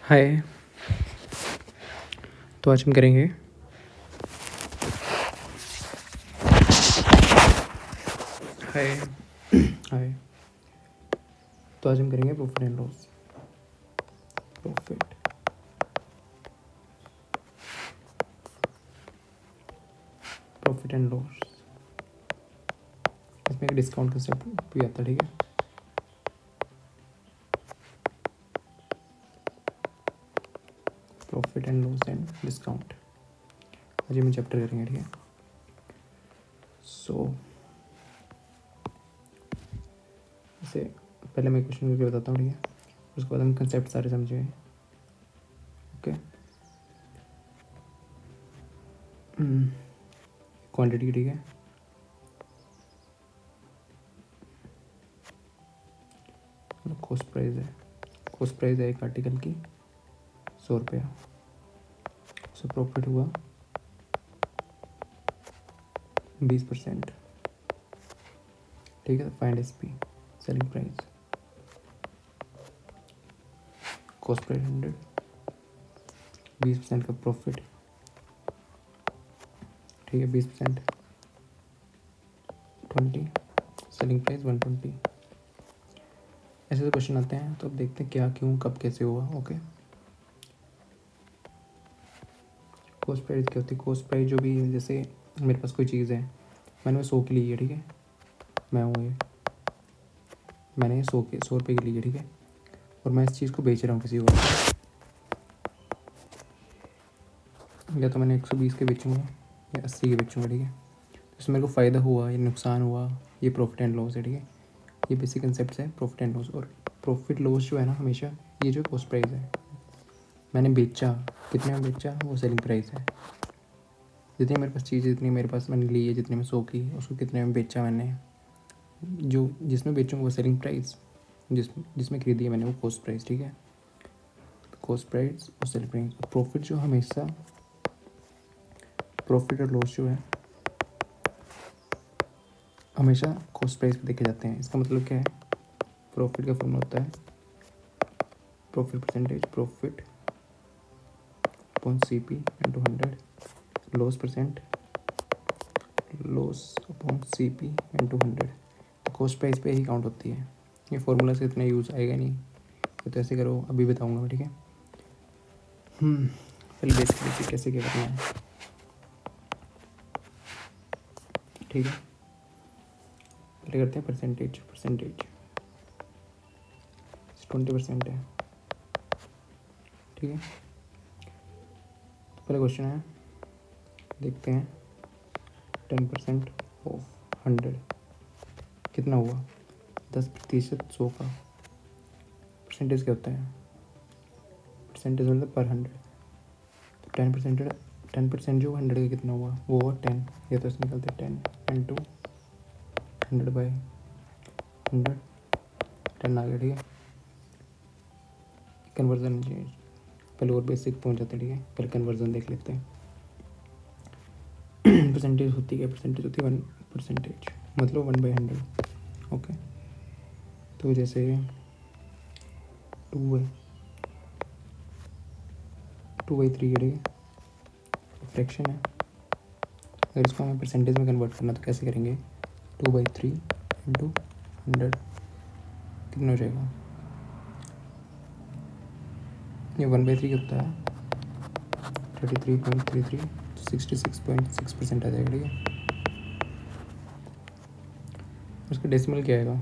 हाय। तो आज हम करेंगे हाय हाय तो आज हम करेंगे profit and loss. Profit and loss, इसमें एक डिस्काउंट कंसेप्ट भी आता है। ठीक है, profit and loss and discount आज हम चैप्टर करेंगे। ठीक है, सो इसे पहले मैं क्वेश्चन करके बताता हूँ। ठीक है, उसके बाद हम कंसेप्ट सारे समझेंगे। Okay, quantity. ठीक है, कॉस्ट प्राइस है। कॉस्ट प्राइस है एक आर्टिकल की 100 रुपया। सो प्रॉफिट हुआ 20%। ठीक है, find SP, selling price. Cost price 100, 20% का प्रॉफिट। ठीक है, 20% 20, सेलिंग प्राइस 120। ऐसे तो क्वेश्चन आते हैं, तो अब देखते हैं क्या, क्यों, कब, कैसे हुआ। ओके, कॉस्ट प्राइस क्या होती है? कॉस्ट प्राइस जो भी, जैसे मेरे पास कोई चीज़ है, मैंने 100 की ली है। ठीक है, मैं हूँ ये, मैंने 100 रुपये की ली है। ठीक है, और मैं इस चीज़ को बेच रहा हूँ किसी को, या तो मैंने 120 के बेचूँगा या 80 के बेचूँगा। ठीक है, तो इसमें मेरे को फ़ायदा हुआ या नुकसान हुआ, ये प्रॉफिट एंड लॉस है। ठीक है, ये बेसिक कंसेप्ट है प्रॉफिट एंड लॉस। और प्रॉफिट लॉस जो है ना, हमेशा ये जो कॉस्ट प्राइस है, मैंने बेचा, कितने में बेचा, वो सेलिंग प्राइस है। जितनी मेरे पास चीज़, जितनी मेरे पास मैंने ली है, जितने में 100 की, उसको कितने में बेचा मैंने, जो जिसमें बेचूँगा वो सेलिंग प्राइस, जिसमें खरीदी है मैंने वो कॉस्ट प्राइस। ठीक है, कॉस्ट प्राइस और सेलिंग प्राइस। प्रॉफिट जो हमेशा, प्रॉफिट और लॉस जो है हमेशा कॉस्ट प्राइस पे देखे जाते हैं। इसका मतलब क्या है? प्रॉफिट का फॉर्मूला होता है profit percentage, profit upon CP into 100, loss percent, loss upon CP into 100। तो कॉस्ट प्राइस पे ही काउंट होती है। ये फॉर्मूला से इतना यूज़ आएगा नहीं, तो ऐसे करो, अभी बताऊँगा मैं। ठीक है, पहले बेसिक कैसे क्या करना है। ठीक है, पहले करते हैं परसेंटेज। 20% है। ठीक है, तो पहले क्वेश्चन है, देखते हैं। 10% ऑफ 100 कितना हुआ? 10% 100 का। परसेंटेज क्या होता है? परसेंटेज मतलब पर 100। तो 10% जो 100 का कितना हुआ, वो हुआ 10। या तो इसमें निकलते 10 इंटू 100/100, 10 आ गया। ठीक है, कन्वर्जन चेंज, पहले और बेसिक पहुंच जाते हैं। ठीक है, पहले कन्वर्जन देख लेते हैं। परसेंटेज होती है, परसेंटेज होती है 1%, मतलब 1/100। ओके, तो जैसे 2 है, 2/3 है। ठीक है, फ्रैक्शन है। अगर इसको हमें परसेंटेज में कन्वर्ट करना तो कैसे करेंगे? 2/3 इंटू 100 कितना हो जाएगा? ये 1/3 होता है 33.33, 66.6% आ जाएगा। ठीक है, उसका डेसिमल क्या आएगा?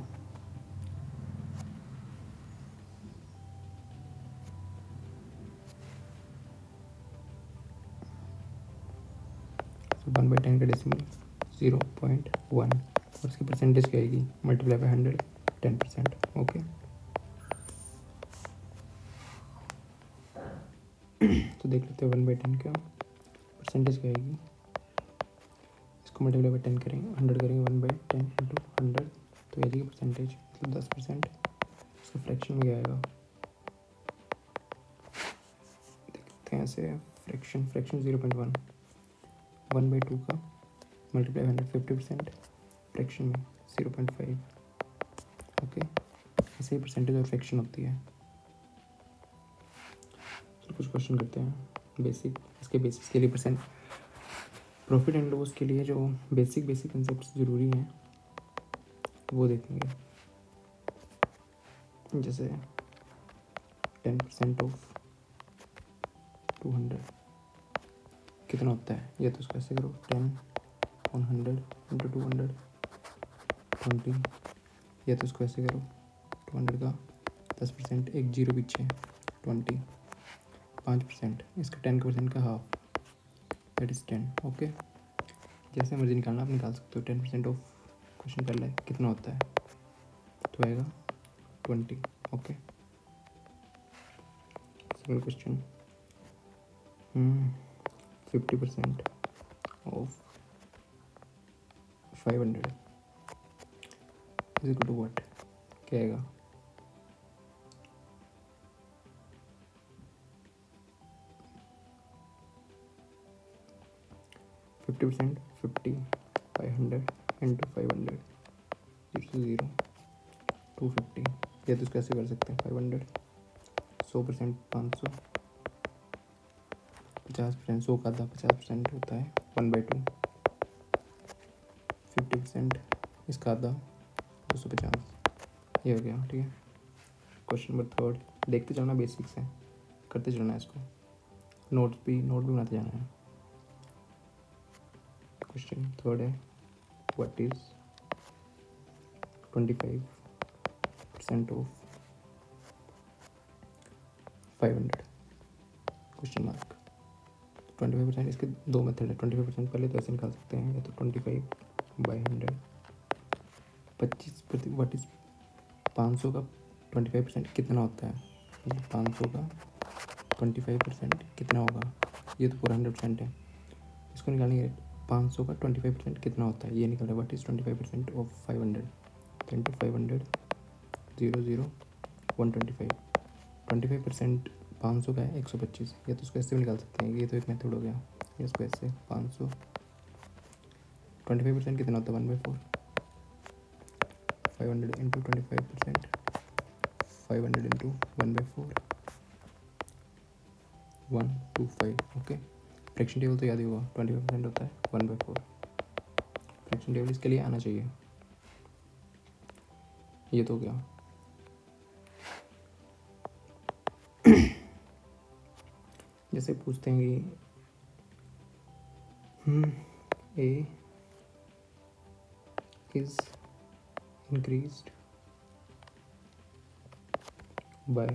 1/10 का डेसिमल 0.1, और उसकी परसेंटेज क्या आएगी? Multiply by 100, 10%। ओके, तो देख लेते हैं 1/10 का परसेंटेज क्या आएगी। इसको मल्टीप्लाई बाई 10 करेंगे, 100 करेंगे, 1/10 इंटू 100, तो ये आएगी परसेंटेज, मतलब 10%। इसका फ्रैक्शन में क्या आएगा? देखते हैं ऐसे, फ्रैक्शन 0.1, 1/2 का मल्टीप्लाई 100, 50%, फ्रैक्शन में 0.5। ओके, ऐसे ही परसेंटेज और फ्रैक्शन होती है। कुछ क्वेश्चन करते हैं बेसिक, इसके बेसिक्स के लिए परसेंट प्रॉफिट एंड लॉस के लिए जो बेसिक कंसेप्ट ज़रूरी हैं वो देखेंगे। जैसे 10% ऑफ 200 कितना होता है, या तो इसको ऐसे करो 10/100 इंटू 200 20, या तो इसको ऐसे करो 200 का 10%, एक जीरो पीछे 20, 5%, इसका 10% का हाफ दैट इज़ 10। ओके, जैसे मर्जी निकालना आप निकाल सकते हो। 10% ऑफ क्वेश्चन कर ले कितना होता है, तो आएगा 20। Okay, second question 50% of 500 is equal to what, क्या आएगा? 50% 50 500 इंटू 500 0 250, या तो इसको ऐसे कर सकते हैं 500 100% 500 50%, 100 का आधा 50% होता है 1/2, 50% इसका आधा 250, ये हो गया। ठीक है, क्वेश्चन नंबर थर्ड, देखते जाना, बेसिक्स है, करते चलना है इसको, नोट भी बनाते जाना है। क्वेश्चन थर्ड है what is 25% of 500 question mark. 25%, इसके दो मेथड है। 25% पहले तो ऐसे निकाल सकते हैं, या तो 25/100 25 व्हाट इज 500 का 25% कितना होता है, मतलब 500 का 25% कितना होगा, ये तो पूरा 100% है, इसको निकालेंगे 500 का 25% कितना होता है, ये निकल रहा है व्हाट इज 25% ऑफ 500 इंटू 500 0 125, 25% 500 का है 125, या तो इसको ऐसे भी निकाल सकते हैं, ये तो एक मेथड हो गया, या इसको ऐसे 500 25% कितना होता है 1/4, 500 into 25%, 500 into 1/4 125। Okay, fraction table तो याद ही होगा, 25% होता है 1/4, फ्रैक्शन टेबल इसके लिए आना चाहिए। ये तो क्या, जैसे पूछते हैं कि ए इज इंक्रीज्ड बाय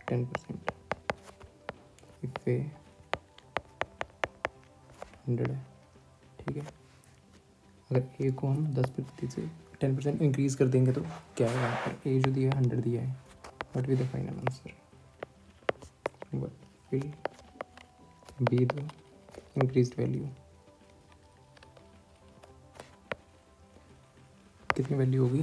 10%, इफ ए 100 है। ठीक है, अगर ए को हम 10% से 10% इंक्रीज कर देंगे तो क्या है, यहाँ पर ए जो दिया है 100 दिया है, what will the final answer, what will be the increased value, कितनी वैल्यू होगी,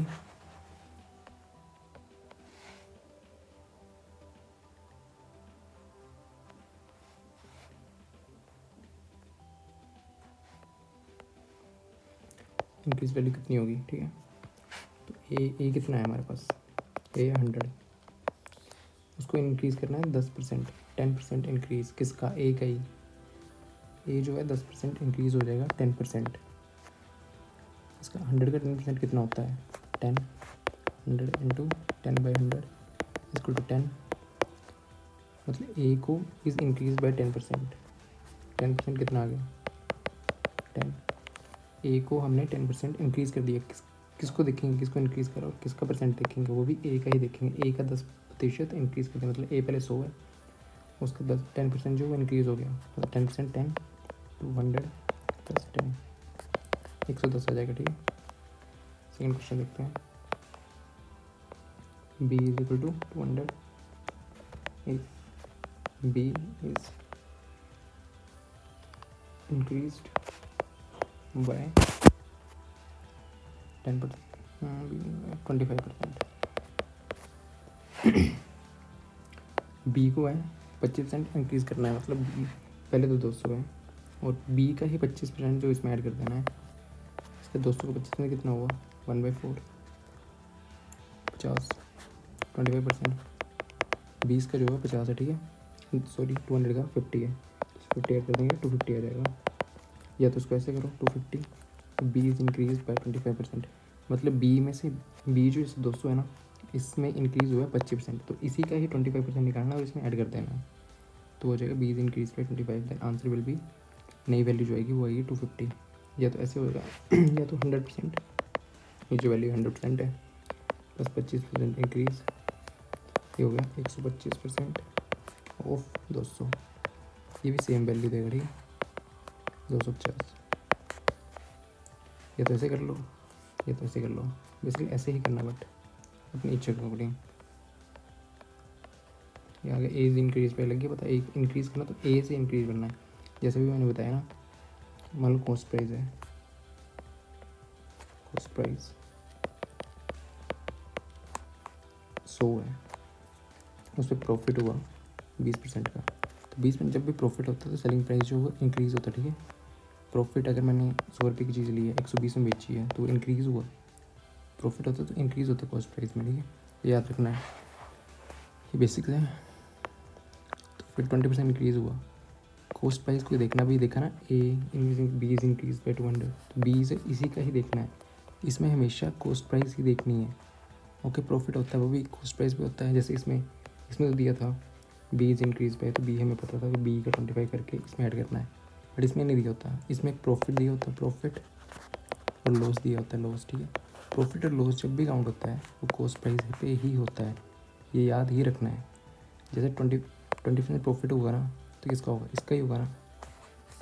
इंक्रीज वैल्यू कितनी होगी। ठीक है, तो ए कितना है हमारे पास, ए 100, उसको इंक्रीज़ करना है 10%, 10% इंक्रीज़ किसका, ए का ही, ए जो है 10% इंक्रीज़ हो जाएगा 10%, इसका 100 का 10% कितना होता है 10, 100 इंटू 10/100 इक्वल टू 10, मतलब ए को इज़ इंक्रीज बाय 10%, 10% कितना आ गया 10, ए को हमने 10% इंक्रीज़ कर दिया, किसको देखेंगे, किसको इंक्रीज़ करा और किसका परसेंट देखेंगे, वो भी ए का ही देखेंगे, ए का 10% इंक्रीज़ कर दिया, मतलब ए पहले 100 है, उसका 10% जो वो इंक्रीज़ हो गया, मतलब 10% 10 200 प्लस 10 110 आ जाएगा। ठीक है, सेकेंड क्वेश्चन देखते हैं, B is equal to 200 if B is increased by 10%, 25%, B को है 25% इंक्रीज़ करना है, मतलब पहले तो 200 है और बी का ही 25% जो इसमें ऐड कर देना है, इसका 200 को 25 में कितना हुआ 1/4, 50 25%, 20 का जो है 50 है। ठीक है, सॉरी 200 का 50 है, 50 ऐड कर देंगे 250 आ जाएगा। या तो उसको ऐसे करो 250, बी इज़ इंक्रीज बाय 25%, मतलब बी में से बी जो इस 200 है ना, इसमें इंक्रीज़ हुआ है 25%, तो इसी का ही 25% निकालना और इसमें ऐड कर देना है, तो हो जाएगा B is increase by 25, then answer will be, नई वैल्यू जो आएगी वो आएगी 250। या तो ऐसे होगा या तो 100%, ये जो वैल्यू 100% है प्लस 25% इंक्रीज, ये हो गया 125% ऑफ 200, ये भी सेम वैल्यू देगा, ठीक है 250। या तो ऐसे कर लो या तो ऐसे कर लो, बेसिकली ऐसे ही करना बट अपनी इच्छा के अकॉर्डिंग। ये आगे एज इंक्रीज पे लग गया, पता एक इंक्रीज़ करना तो ए से इंक्रीज करना है, जैसे भी मैंने बताया ना, मान लो कॉस्ट प्राइस है, कॉस्ट प्राइस 100 है, उस पर प्रॉफिट हुआ 20% का, तो 20% जब भी प्रॉफिट होता है तो सेलिंग प्राइस जो होगा इंक्रीज़ होता है, ठीक है। प्रॉफिट अगर मैंने 100 रुपये की चीज़ ली है 120 में बेची है तो इंक्रीज़ हुआ, प्रॉफिट होता है तो इंक्रीज़ होता है कॉस्ट प्राइस में, ठीक है, ये याद रखना है, ये बेसिक्स है। तो फिर 20% इंक्रीज़ हुआ, कॉस्ट प्राइस को देखना भी, देखा ना A increase B is increase by 200, तो बी इज इसी का ही देखना है, इसमें हमेशा कॉस्ट प्राइस ही देखनी है। ओके, प्रॉफिट होता है वो भी कॉस्ट प्राइस भी होता है, जैसे इसमें इसमें तो दिया था बी इज इंक्रीज बाई, तो बी हमें पता था कि बी का 25 करके इसमें ऐड करना है, बट इसमें नहीं दिया होता, इसमें प्रॉफिट दिया होता है, प्रॉफिट और लॉस दिया होता है, लॉस, ठीक है। प्रॉफिट और लॉस जब भी काउंट होता है वो कॉस्ट प्राइस पे ही होता है, ये याद ही रखना है। जैसे 20% प्रॉफिट होगा ना तो किसका होगा, इसका ही होगा ना,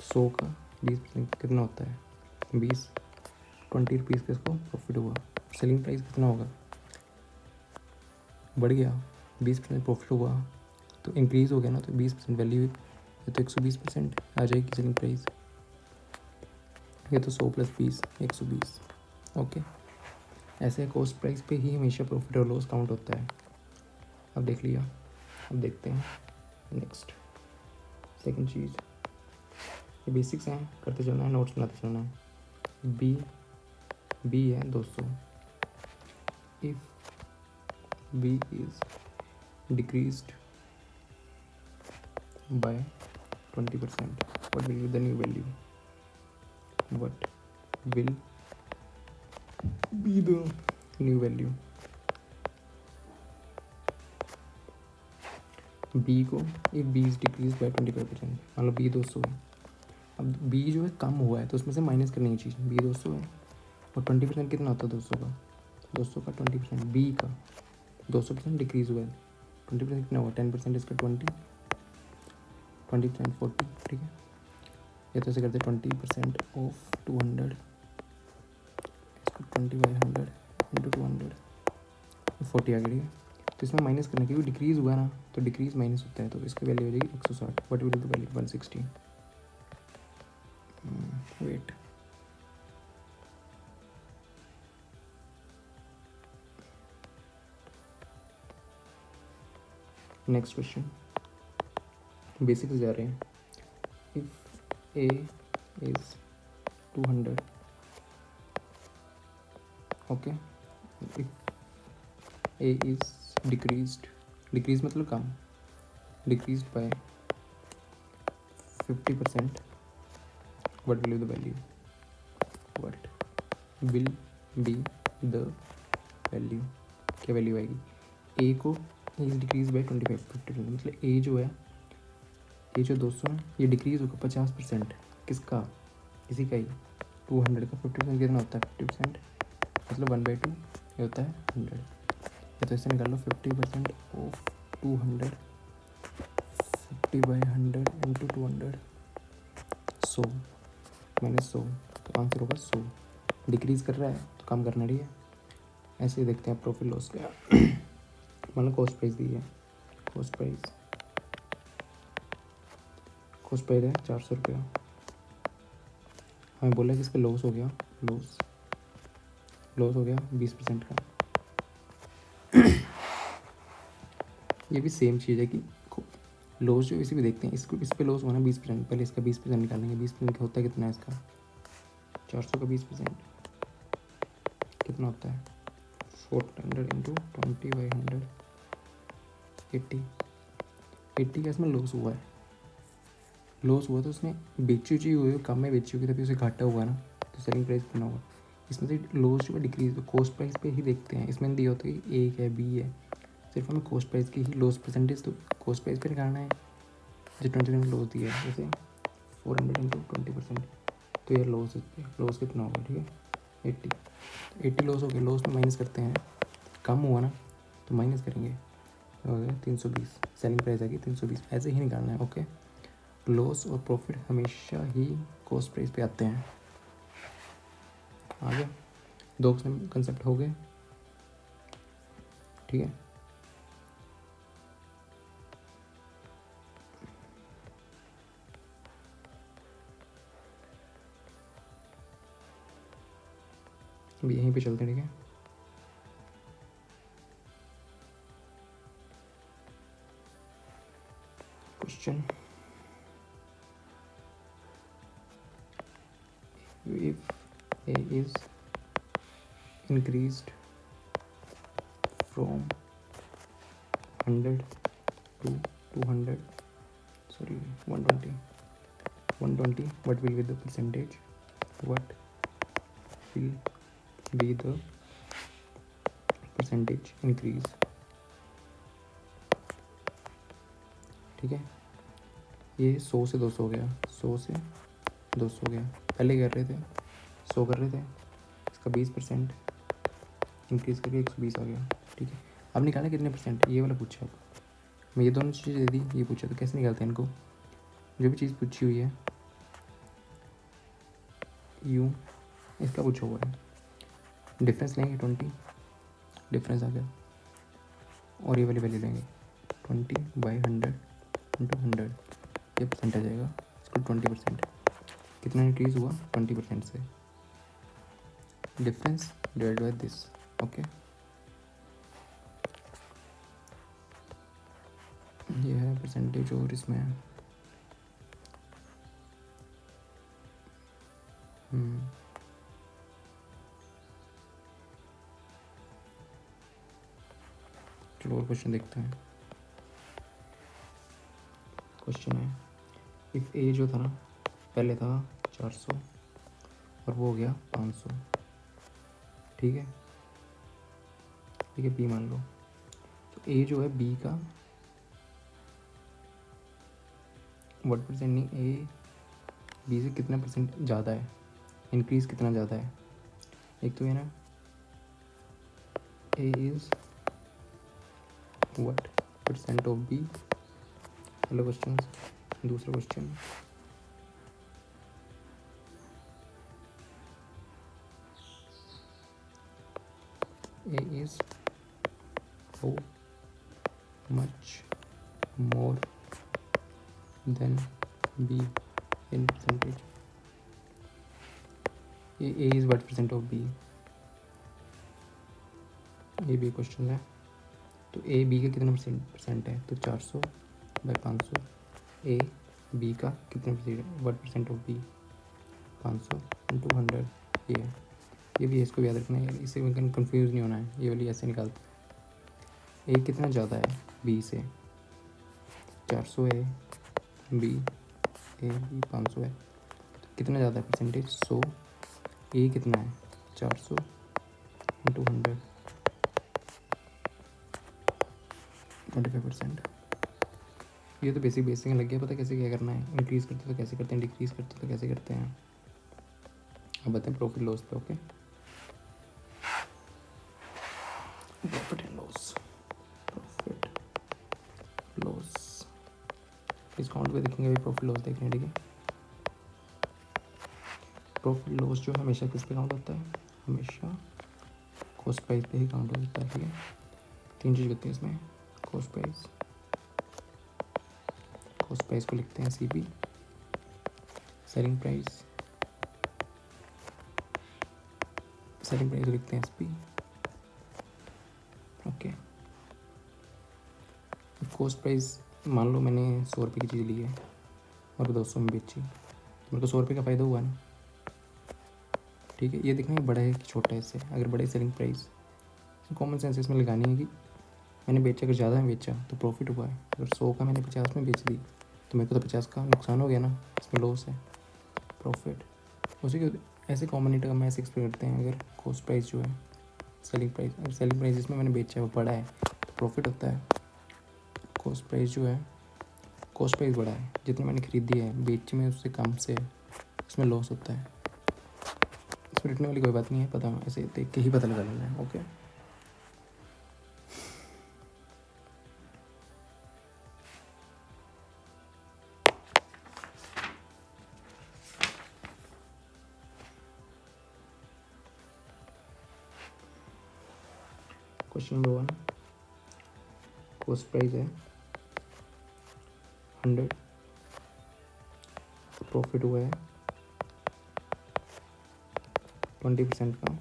100 का 20% कितना होता है 20, 20 रुपीज़ का इसको प्रॉफिट हुआ, सेलिंग प्राइस कितना होगा, बढ़ गया 20% प्रॉफिट हुआ तो इंक्रीज़ हो गया ना, तो 20% वैल्यू, या तो 120% आ जाएगी सेलिंग प्राइस, या तो 100 + 20 120। ओके, ऐसे कॉस्ट प्राइस पे ही हमेशा प्रॉफिट और लॉस काउंट होता है। अब देख लिया, अब देखते हैं नेक्स्ट सेकंड चीज़, ये बेसिक्स हैं, करते चलना है, नोट्स बनाते चलना है। बी है 200, if B is decreased by 20%, what will be the new value, what will be the new value। B को if B is decrease by 25%, मान लो बी 200 है, अब बी जो है कम हुआ है तो उसमें से माइनस करनी है चीज़, बी 200 है और 20% कितना होता है 200 का, 200 का 20%, बी का 200% डिक्रीज हुआ है, 20% कितना हुआ 10% इसका 20% 40, ठीक है। या तो ऐसे करते 20% ऑफ 200, इसको 20/100 इंटू 200, 40 आ गया, ठीक है। तो इसमें माइनस करना क्योंकि डिक्रीज़ हुआ ना, तो डिक्रीज माइनस होता है, तो इसकी वैल्यू हो जाएगी 160, what will be value 160, wait next question, basic से जा रहे हैं। If A is 200, okay, if A is decreased, decrease मतलब कम, decreased by 50%, what will be the value, what will be the value, क्या वैल्यू आएगी, ए को इज डिक्रीज बाय 50%, मतलब ए जो है, ये जो 200 है ये डिक्रीज होगा 50%, किसका, इसी का ही 200 का 50% कितना होता है 50%, मतलब 1/2 ये होता है 100, या तो इससे निकाल लो 50% ऑफ 200, 50/100 इंटू 200, 100 -100, तो आंसर होगा 100, डिक्रीज़ कर रहा है तो कम करना, ठीक है। ऐसे ही देखते हैं प्रॉफिट लॉस का, मतलब कॉस्ट प्राइस दी है, कॉस्ट प्राइस है 400 रुपया, हमें बोला कि इस पर लॉस हो गया, लॉस हो गया 20% का। ये भी सेम चीज़ है कि लॉस जो इसी भी देखते हैं, इसको इस पे लॉस हुआ ना 20%, पहले इसका 20% निकालेंगे, 20% होता है कितना है इसका, 400 का 20% कितना होता है 400 इंटू 20/100 80, 80 का इसमें लॉस हुआ है, लॉस हुआ तो उसने बेची चीज़ हुई, कम में बेची होगी तभी उसे घाटा हुआ ना, तो सेलिंग प्राइस कितना होगा। इसमें से लॉस जो है डिक्रीज कॉस्ट प्राइस पे ही देखते हैं, इसमें नहीं दिया होता कि ए है बी है, सिर्फ हमें कॉस्ट प्राइस की ही लॉस परसेंटेज तो कॉस्ट प्राइस पे निकालना है। जो 20% लॉस दिया है जैसे 400 इंटू 20%, तो ये लॉस कितना होगा, ठीक है 80, 80 लॉस हो गया, लॉस में माइनस करते हैं, कम हुआ ना तो माइनस करेंगे, हो गया 320, सेलिंग प्राइस आएगी 320, ऐसे ही निकालना है। ओके, लॉस और प्रॉफिट हमेशा ही कॉस्ट प्राइस पे आते हैं। आगे 2 कंसेप्ट हो गए, ठीक है। अब यहीं पे चलते हैं, ठीक है। Question, if A is increased from 100 to 200, sorry 120, what will be the percentage, what will be the percentage increase, ठीक है। ये 100 से 200 हो गया, 100 से 200 हो गया, पहले कर रहे थे 100 कर रहे थे, इसका 20% इंक्रीज़ करके 120 आ गया, ठीक है। अब निकालें कितने परसेंट, ये वाला पूछा अब, मैं ये दोनों चीज़ें दे दी, ये पूछा, तो कैसे निकालते हैं इनको। जो भी चीज़ पूछी हुई है यूँ, इसका पूछा हुआ है, डिफरेंस लेंगे 20, डिफरेंस आ गया, और ये वाली वैल्यू लेंगे 20/100 इंटू 100, ये परसेंटेज आएगा, इसको 20%, कितना इंक्रीज़ हुआ 20% से, difference divide by this. Okay, ये है परसेंटेज और इसमें है चलो और क्वेश्चन देखते हैं। क्वेश्चन है, इफ़ ए जो था ना पहले था 400 और वो हो गया 500, ठीक है, ठीक है, बी मान लो, तो ए जो है बी का 1% नहीं, ए बी से कितना परसेंट ज़्यादा है, इंक्रीज़ कितना ज़्यादा है। एक तो है ना A is what % of B, hello question. दूसरा question, A is how much more than B in percentage, A is what % of B, ये भी क्वेश्चन है। तो ए बी का कितना परसेंट है, तो 400/500, ए बी का कितने परसेंट, 1% ऑफ बी 500 इंटू 100, ये है, ये भी है, इसको याद रखना है, इससे कंफ्यूज नहीं होना है, ये वाली ऐसे निकालते। ए कितना ज़्यादा है बी से, 400 है बी, ए बी 500 है, तो कितना ज़्यादा है परसेंटेज 100, ए कितना है 400 इंटू 100, 25%। ये तो बेसिक लग गया पता कैसे क्या करना है, इंक्रीज़ करते तो कैसे करते हैं, डिक्रीज़ करते तो कैसे करते हैं। अब बताएं प्रॉफिट लॉस पे। Okay, profit and loss, profit loss, इस काउंट पे देखेंगे भाई, प्रॉफिट लॉस देख रहे हैं, ठीक है। प्रॉफिट लॉस जो हमेशा किस पे काउंट होता है, हमेशा कॉस्ट प्राइस पे ही काउंट होता है, ठीक है। 3 चीज़ होती है इसमें, कॉस्ट प्राइस, कॉस्ट प्राइस को लिखते हैं CP, selling price, selling price को लिखते हैं SP। ओके, कॉस्ट प्राइस मान लो मैंने 100 रुपये की चीज़ ली है और 200 में बेची, तो मेरे को 100 रुपये का फ़ायदा हुआ ना, ठीक है। ये देखना है बड़ा है कि छोटा है, इससे अगर बड़े सेलिंग प्राइस, कॉमन सेंस इसमें लगानी है कि मैंने बेचा, अगर ज़्यादा में बेचा तो प्रॉफिट हुआ है, अगर 100 का मैंने 50 में बेच दी तो मेरे को तो 50 का नुकसान हो गया ना, इसमें लॉस है। प्रॉफिट उसी के ऐसे कॉम्बिनेटर का मैथ एक्सप्लेन करते हैं। अगर कॉस्ट प्राइस जो है सेलिंग प्राइस, अगर सेलिंग प्राइस जिसमें मैंने बेचा है वो बड़ा है तो प्रॉफिट होता है। कॉस्ट प्राइस जो है, कॉस्ट प्राइस बड़ा है, जितना मैंने खरीदी है बेचे में उससे कम से, इसमें लॉस होता है। इसमें लिखने वाली कोई बात नहीं है, पता ऐसे देख के ही पता लगा लेना है। Okay, question number 1, cost price है 100, प्रॉफिट हुआ है 20% का,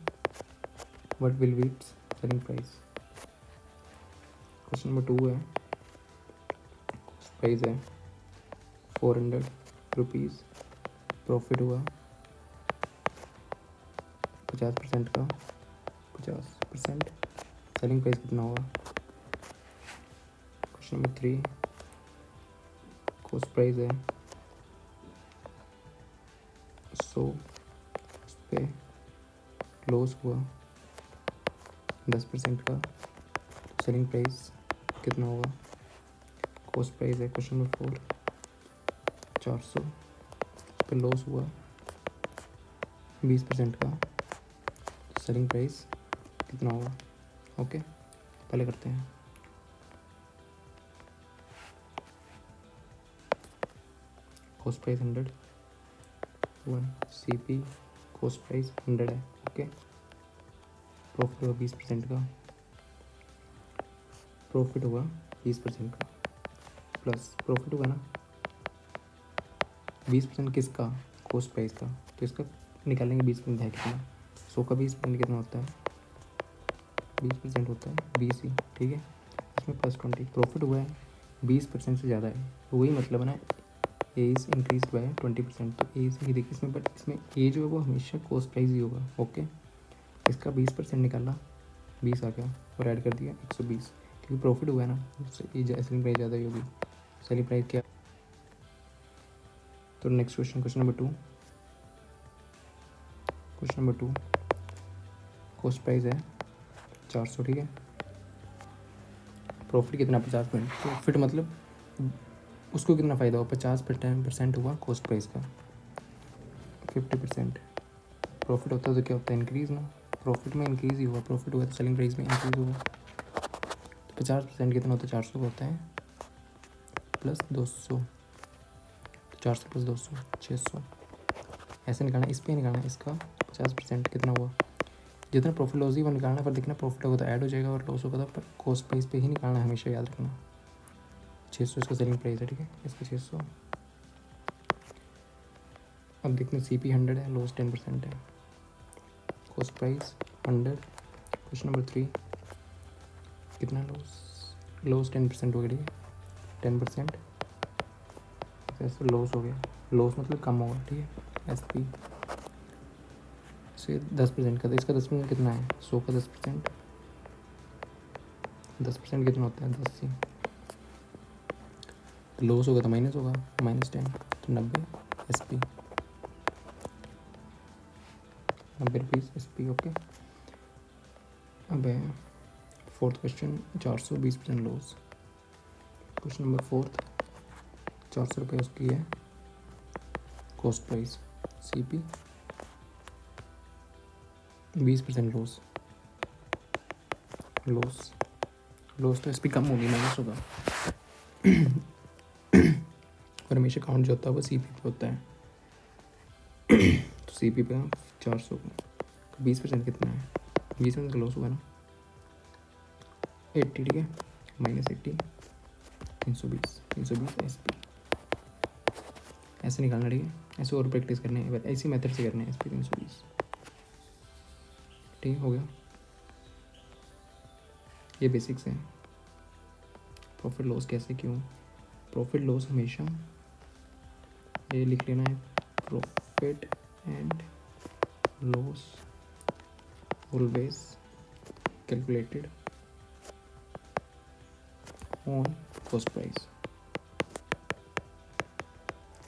what will be it's selling price. Question number 2 है, कॉस्ट प्राइस है 400 रुपीज़, प्रॉफिट हुआ 50% का, 50%, सेलिंग प्राइस कितना होगा। क्वेश्चन नंबर 3, कॉस्ट प्राइस है 100, उस पर लॉस हुआ 10% का, सेलिंग प्राइस कितना होगा। कॉस्ट प्राइस है क्वेश्चन नंबर 4 400, उस पर लॉस हुआ 20% का, सेलिंग प्राइस कितना होगा। ओके, पहले करते हैं। Cost price 100, 1 CP, cost price 100 है। ओके, प्रॉफिट हुआ 20% का, प्रॉफिट हुआ 20% का, प्लस प्रॉफिट हुआ ना 20% किसका, कॉस्ट प्राइस का, तो इसका निकालेंगे 20% है कितना, 100 का 20% कितना होता है, 20% होता है 20 ही, ठीक है। इसमें प्लस 20, प्रॉफिट हुआ है 20% से ज़्यादा है, तो वही मतलब है ना, ए इज़ इंक्रीज बाय 20%, तो ए से ही देखिए इसमें, बट इसमें ए जो है वो हमेशा कॉस्ट प्राइस ही होगा। ओके, इसका 20% निकाला, 20 आ गया और ऐड कर दिया 120, क्योंकि प्रॉफिट हुआ है ना, सेलिंग प्राइस ज़्यादा ही होगी। सेलिंग प्राइस क्या, तो next question, question number 2, question number 2, cost price है 400, ठीक है, प्रॉफिट कितना 50%, प्रॉफिट मतलब उसको कितना फ़ायदा हुआ, 50% हुआ कॉस्ट प्राइस का, 50% प्रॉफिट होता है तो क्या होता है, इंक्रीज़ ना, प्रॉफिट में इंक्रीज़ ही हुआ, प्रॉफिट हुआ तो सेलिंग प्राइस में इंक्रीज़ हुआ, तो 50% कितना होता है, 400 का होता है, प्लस 200, तो 400 प्लस 200 600, ऐसे निकालना, इस पर निकालना, इसका 50% कितना हुआ, जितना प्रॉफिट लॉस ही वो निकालना, पर देखना प्रॉफिट होगा तो ऐड हो जाएगा और लॉस होगा तो पर कॉस्ट प्राइस पे ही निकालना है, हमेशा याद रखना। 600 इसका सेलिंग प्राइस है, ठीक है, इसका 600। अब देखते हैं CP 100 है, लॉस 10% है, कॉस्ट प्राइस 100, क्वेश्चन नंबर 3, कितना लॉस 10% हो गया, ठीक है, 10% ऐसे लॉस हो गया, लॉस मतलब कम होगा, ठीक है। SP से 10% का, तो इसका 10% कितना है, 100 का 10%, 10% कितना होता है 10 ही, लॉस होगा तो माइनस होगा, -10, तो 90 SP, 90 रुपीज़ SP। ओके, अब है 4th question, 400 20% loss, question number 4th, 400 रुपये उसकी है cost price, CP 20% loss, loss loss तो SP कम होगी, माइनस होगा, और हमेशा काउंट जो होता है वो CP पे होता है, तो CP पे 400 का 20% कितना है, 20% का लॉस हुआ ना 80, ठीक है, -80, 320 SP, ऐसे निकालना, ठीक है, ऐसे और प्रैक्टिस करने हैं, ऐसी मेथड से करने हैं, SP 320, ठीक हो गया, ये बेसिक्स हैं। प्रॉफिट लॉस कैसे, क्यों, प्रॉफिट लॉस हमेशा ये लिख लेना है, profit and loss always calculated on cost price.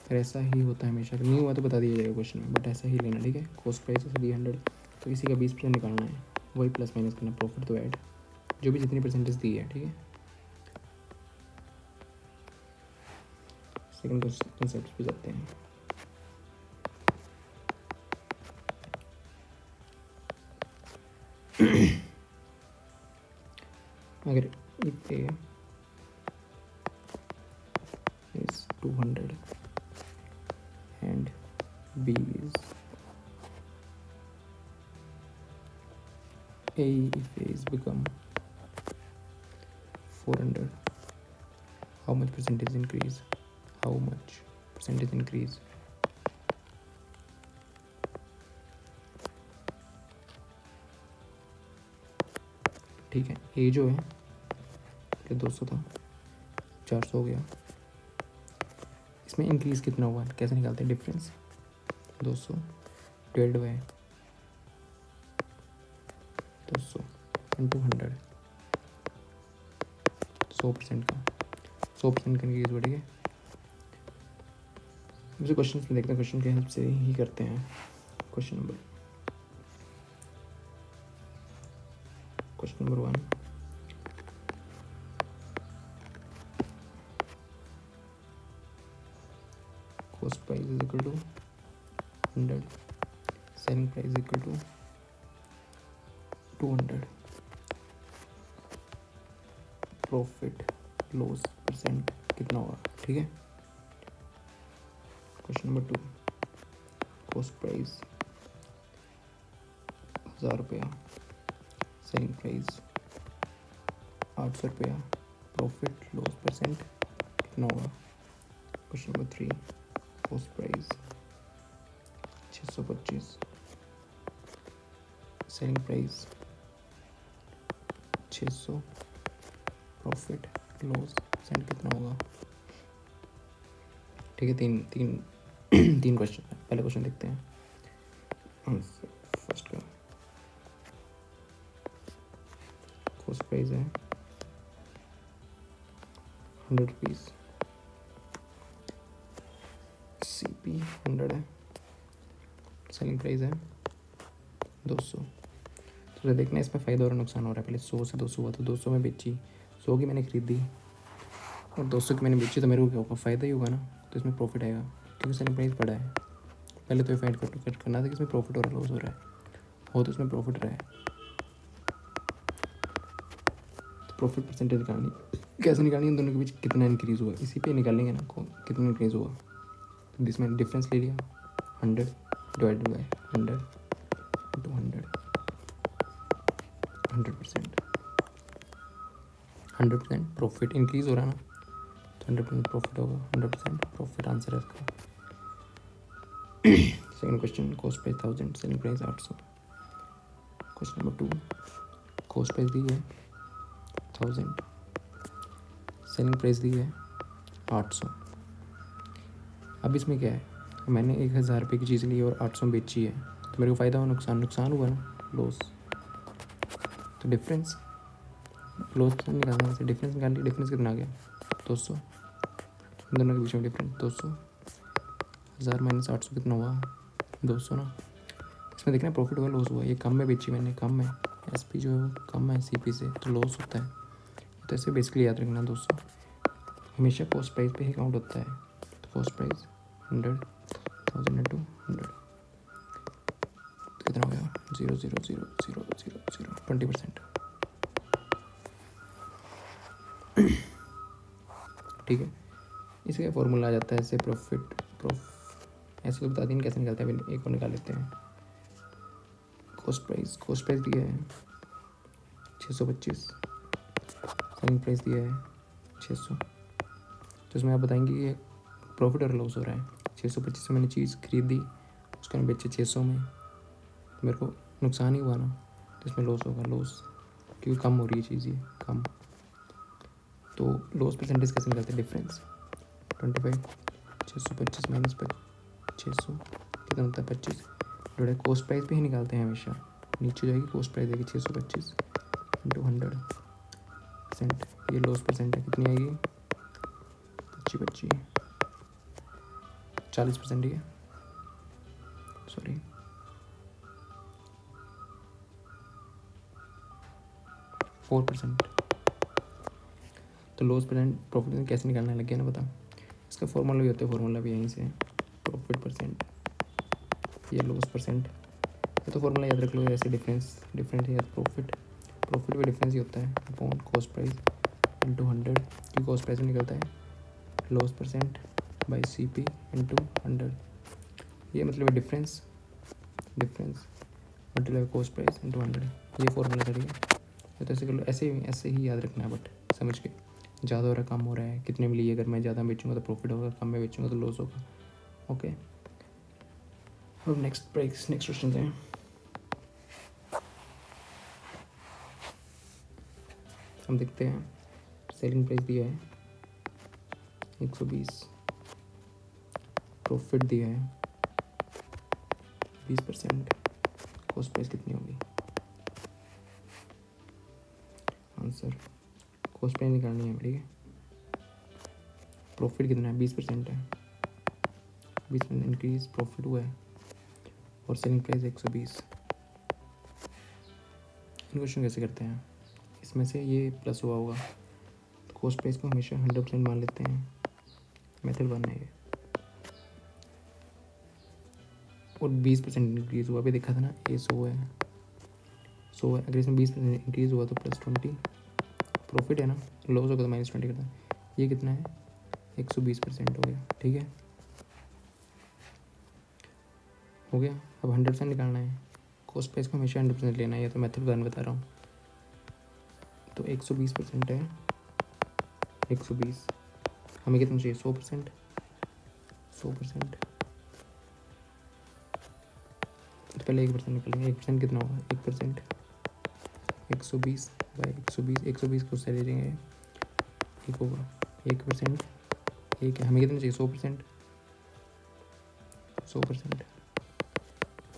फिर ऐसा ही होता है हमेशा, नहीं हुआ तो बता दिया जाएगा क्वेश्चन में, बट ऐसा ही लेना, ठीक है। कॉस्ट प्राइस ऐसे दी 100, तो इसी का 20% निकालना है, वही प्लस माइनस करना, प्रॉफिट तो ऐड जो भी जितनी परसेंटेज दी है, ठीक है। सेकंड कंसेप्ट पे जाते हैं। अगर if A is 200 and B is A, if A is become 400, how much percentage increase? How much percentage increase? ठीक है, ए जो है पहले 200 था, 400 हो गया, इसमें इंक्रीज कितना हुआ है, कैसे निकालते हैं डिफरेंस? 200 डिवाइड बाय 200 इंटू 100, 100% का 100% का इंक्रीज बढ़ गया। मुझे क्वेश्चन में देखते हैं, क्वेश्चन के हेल्प से ही करते हैं। Question number 1, cost price is equal to 100, selling price is equal to 200, profit loss percent कितना होगा, ठीक है। क्वेश्चन नंबर 2, कॉस्ट प्राइस 1000 रुपया, सेलिंग प्राइस 800 रुपया, प्रॉफिट लॉस परसेंट कितना होगा। Question number 3, cost price 625, selling price 600, profit loss percent कितना होगा। ठीक है, तीन क्वेश्चन है। पहले क्वेश्चन देखते हैं। फर्स्ट का कॉस्ट प्राइस है 100 रुपीज़, CP 100 है, सेलिंग प्राइस है 200। तो देखना इसमें फ़ायदा और नुकसान हो रहा है। पहले 100 से 200 हुआ, तो 200 में बेची, 100 की मैंने खरीदी और 200 की मैंने बेची, तो मेरे को क्या होगा, फ़ायदा ही होगा ना, तो इसमें प्रॉफिट आएगा क्योंकि सेलिंग प्राइस बढ़ा है। पहले तो ये फाइंड करना था कि इसमें प्रॉफिट हो रहा है लॉस हो रहा है, हो तो इसमें प्रॉफिट रहा है, तो प्रॉफिट परसेंटेज निकालनी। कैसे निकालनी है, दोनों के बीच कितना इंक्रीज़ हुआ, इसी पे निकालेंगे ना कितना इंक्रीज़ हुआ। तो इसमें डिफरेंस ले लिया, 100 divided by 100 into 100%। 100% profit increase हो रहा है ना, तो 100% प्रॉफिट होगा, 100% प्रॉफिट आंसर है इसका। Second question, cost price 1000, selling price 800। Question number 2, cost price दी है 1000, सेलिंग प्राइस दी है 800। अब इसमें क्या है, मैंने 1000 रुपये की चीज़ ली और 800 में बेची है, तो मेरे को फ़ायदा हुआ नुकसान हुआ ना, लॉस। तो डिफरेंस लॉस निकालना से डिफरेंस निकाल लिया, डिफरेंस कितना आ गया 200, दोनों के बीच में डिफरेंस 200, 1000 माइनस 800 कितना हुआ 200 ना। इसमें देखना प्रॉफिट हुआ लॉस हुआ, ये कम में बेची मैंने, कम है, SP जो है वो कम है CP से, तो लॉस होता है। तो ऐसे बेसिकली याद रखना 200 हमेशा कॉस्ट प्राइस पे ही काउंट होता है। तो कॉस्ट प्राइस 100,000 इंटू 100 कितना हो गया 0.00000 20%। ठीक है, इसका फॉर्मूला आ जाता है ऐसे, ऐसे तो बता दें कैसे निकलता है, एक और निकाल लेते हैं। कॉस्ट प्राइस दिया है 625, सेलिंग प्राइस दिया है 600, तो इसमें आप बताएंगे कि प्रॉफिट और लॉस हो रहा है। 625 से मैंने चीज़ खरीदी, उसका मैंने बेचे 600 में, तो मेरे को नुकसान ही हुआ ना, तो इसमें लॉस होगा, लॉस क्योंकि कम हो रही है चीज़, ये कम। तो लॉस परसेंटेज कैसे निकलते हैं, डिफरेंस 25, 625 माइनस 600 कितना होता है 25, डिवाइड कॉस्ट प्राइस पे ही निकालते हैं हमेशा, नीचे जाएगी कॉस्ट प्राइस आएगी 625 इंटू 100% ये लॉस परसेंट है, कितनी आएगी 25 40% ही है, सॉरी 4%। तो लॉस परसेंट प्रॉफिट कैसे निकालने लग गया ना पता। इसका फॉर्मूला भी होता है, फॉर्मूला भी यहीं से है, प्रॉफिट परसेंट, ये लॉस परसेंट। ये तो फॉर्मूला याद रख लो, ऐसे डिफरेंस या प्रॉफिट भी डिफरेंस ही होता है अपॉन कॉस्ट प्राइस इंटू 100, की कॉस्ट प्राइस में निकलता है loss percent by CP into 100। ये मतलब difference multiply cost price into 100, ये फॉर्मूला था, ठीक है। तो ऐसे कर लो, ऐसे ही याद रखना है, बट समझ के ज़्यादा हो रहा है कम हो रहा है, कितने में लिए, अगर मैं ज़्यादा बेचूंगा तो प्रॉफिट होगा, कम में बेचूंगा तो लॉस होगा। ओके, अब नेक्स्ट क्वेश्चन हैं। हम देखते हैं, सेलिंग प्राइस दिया है 120, प्रॉफिट दिया है 20%, कॉस्ट प्राइस कितनी होगी। आंसर कॉस्ट प्राइस निकालनी है, ठीक है। प्रॉफिट कितना है 20% है, 20% इंक्रीज प्रॉफिट हुआ है, और सेलिंग प्राइस 120। इन क्वेश्चन कैसे करते हैं, इसमें से ये प्लस हुआ होगा, तो कॉस्ट प्राइस को हमेशा 100% मान लेते हैं, मेथड 1 है ये। और 20% इंक्रीज़ हुआ, अभी देखा था ना, ये 100 है, अगर इसमें 20% इंक्रीज़ हुआ तो +20, प्रॉफिट है ना, लॉस होगा तो -20 करता है। ये कितना है 120% हो गया, ठीक है, हो गया। अब 100% निकालना है, कॉस्ट प्राइस को हमेशा 100% लेना है, ये तो मेथड 1 बता रहा हूँ। तो 120% है, 120, हमें कितना चाहिए 100%, तो पहले 1% निकालेंगे, 1% कितना होगा 1%, 120 बाई 120 को उससे ले लेंगे, एक होगा 1%, एक है, हमें कितना चाहिए 100%,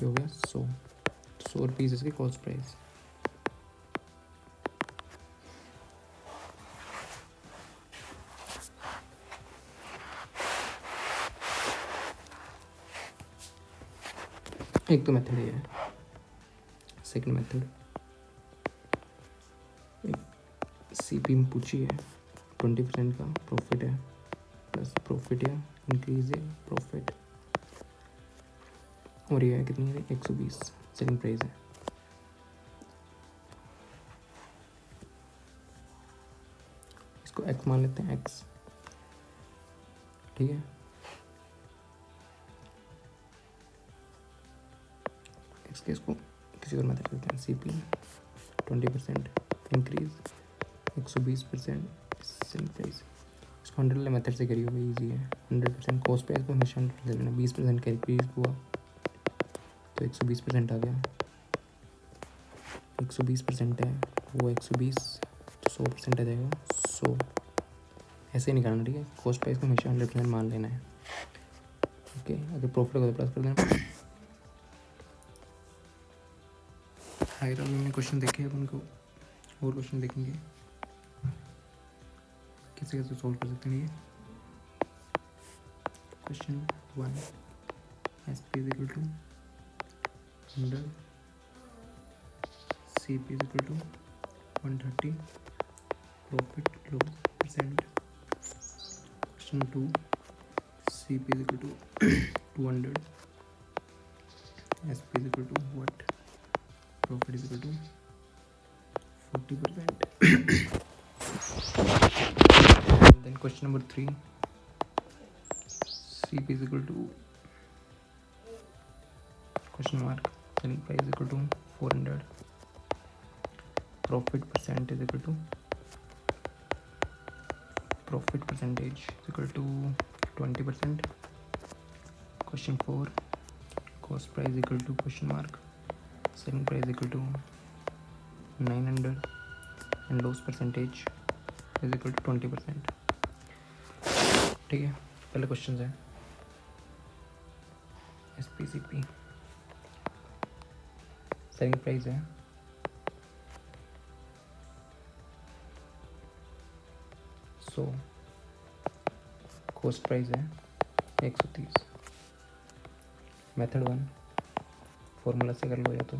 ये हो गया 100 रुपीज़ इसकी कॉस्ट प्राइस। एक तो मेथड ये है, सेकंड मेथड CP में पूछी है 20% का प्रॉफिट है, प्लस प्रॉफिट है, इंक्रीज है प्रॉफिट, और ये है कितनी है 120 सेलिंग प्राइस है। इसको x मान लेते हैं, x, ठीक है। x के इसको किसी और मेथड करते हैं, CP 20% इंक्रीज 120% सेलिंग प्राइस, इसको 100 मेथड से करी होगी, ईजी है। 100% कॉस्ट प्राइस को हमेशा 100 लेना, 20% का इंक्रीज हुआ तो 120% आ गया, 120% है वो 120, तो 100% आ जाएगा 100, ऐसे ही निकालना, ठीक है। कॉस्ट प्राइस को हमेशा 100% मान लेना है, ओके। अगर प्रॉफिट होगा तो प्लस कर देना। हाई राउंड में क्वेश्चन देखे, अब उनको और क्वेश्चन देखेंगे कैसे कैसे सॉल्व कर सकते हैं। ये question 1, SP is equal to 100, CP is equal to 130, profit loss percent. Question 2, CP is equal to 200, SP is equal to what, profit is equal to 40%. Then question number 3, CP is equal to question mark, selling price is equal to 400, profit percent is equal to profit percentage is equal to 20%. Question 4, cost price equal to question mark, selling price equal to 900 and loss percentage is equal to 20%. ठीक है, पहले question है SPCP, selling price है so cost price है 130। Method 1 formula से कर लो या तो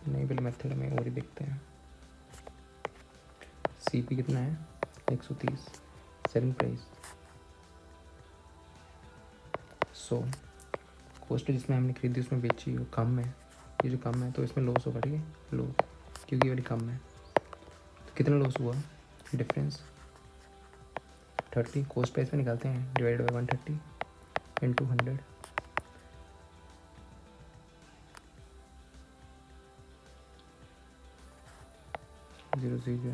नहीं, पहले मेथड में और ही देखते हैं। CP कितना है 130, सेलिंग प्राइस। सो कॉस्ट जिसमें हमने खरीदी उसमें बेची वो कम है, ये जो कम है तो इसमें लॉस होगा, ठीक है, लॉस, क्योंकि ये वाली कम है। तो कितना लॉस हुआ, डिफरेंस 30, कॉस्ट प्राइस में निकालते हैं, divide by 130 into 100, zero zero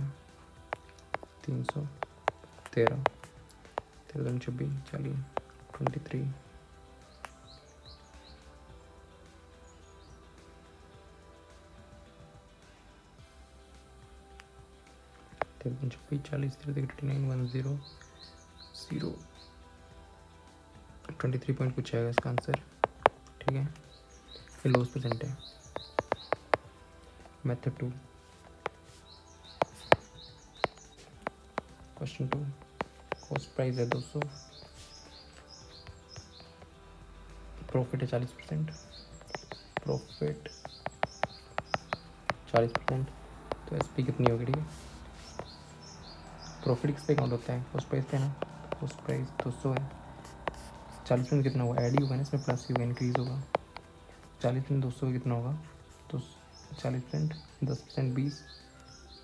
313, 13 26 40 23 26 40 39 10 0 23 point कुछ आएगा इसका आंसर, ठीक है। ये लॉस परसेंट है। मेथड 2, क्वेश्चन 2, कॉस्ट प्राइस है 200, प्रॉफिट है 40%, प्रॉफिट 40%, तो SP कितनी होगी, ठीक है। प्रॉफिट किस पे काउंट होता है, कॉस्ट प्राइस पे ना, कॉस्ट प्राइस 200 है, 40% कितना होगा, ऐड ही होगा ना इसमें, प्लस ही होगा, इंक्रीज होगा। 40% 200 कितना होगा, तो 40% 10% 20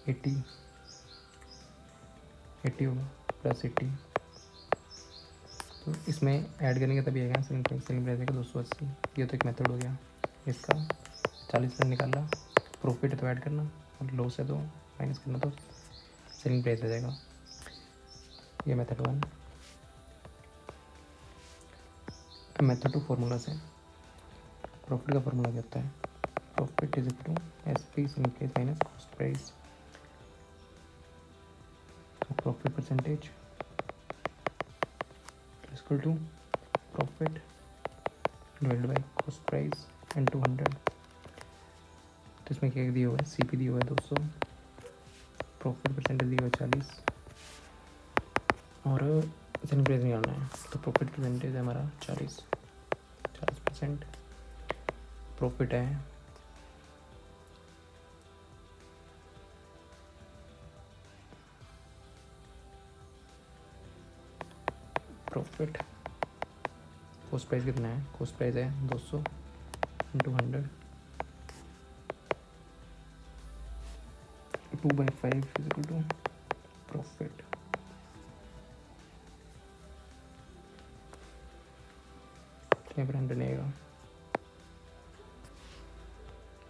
80 80 होगा, प्लस 80, तो इसमें ऐड करेंगे तभी आएगा सेलिंग प्राइस। सेलिंग प्राइस आएगा 280। ये तो एक मेथड हो गया इसका। 40% निकालना, प्रॉफिट है तो ऐड करना, और लॉस है तो माइनस करना, तो सेलिंग प्राइस आ जाएगा। ये मेथड 1। मेथड 2 फार्मूला से प्रॉफिट का फार्मूला क्या होता है, profit is equal to SP selling price minus cost price. तो profit percentage equal to profit divided by cost price into 100। तो इसमें क्या दिया हुआ है, CP दिया हुआ है 200, प्रॉफिट परसेंटेज दिया हुआ है 40, और सेलिंग प्राइस निकालना है। तो प्रॉफिट परसेंटेज है हमारा 40%, प्रॉफिट है प्रॉफिट, कॉस्ट प्राइस कितना है, कॉस्ट प्राइस है 200 into 100, 2/5 is equal to profit. यहाँ पर 100 आएगा।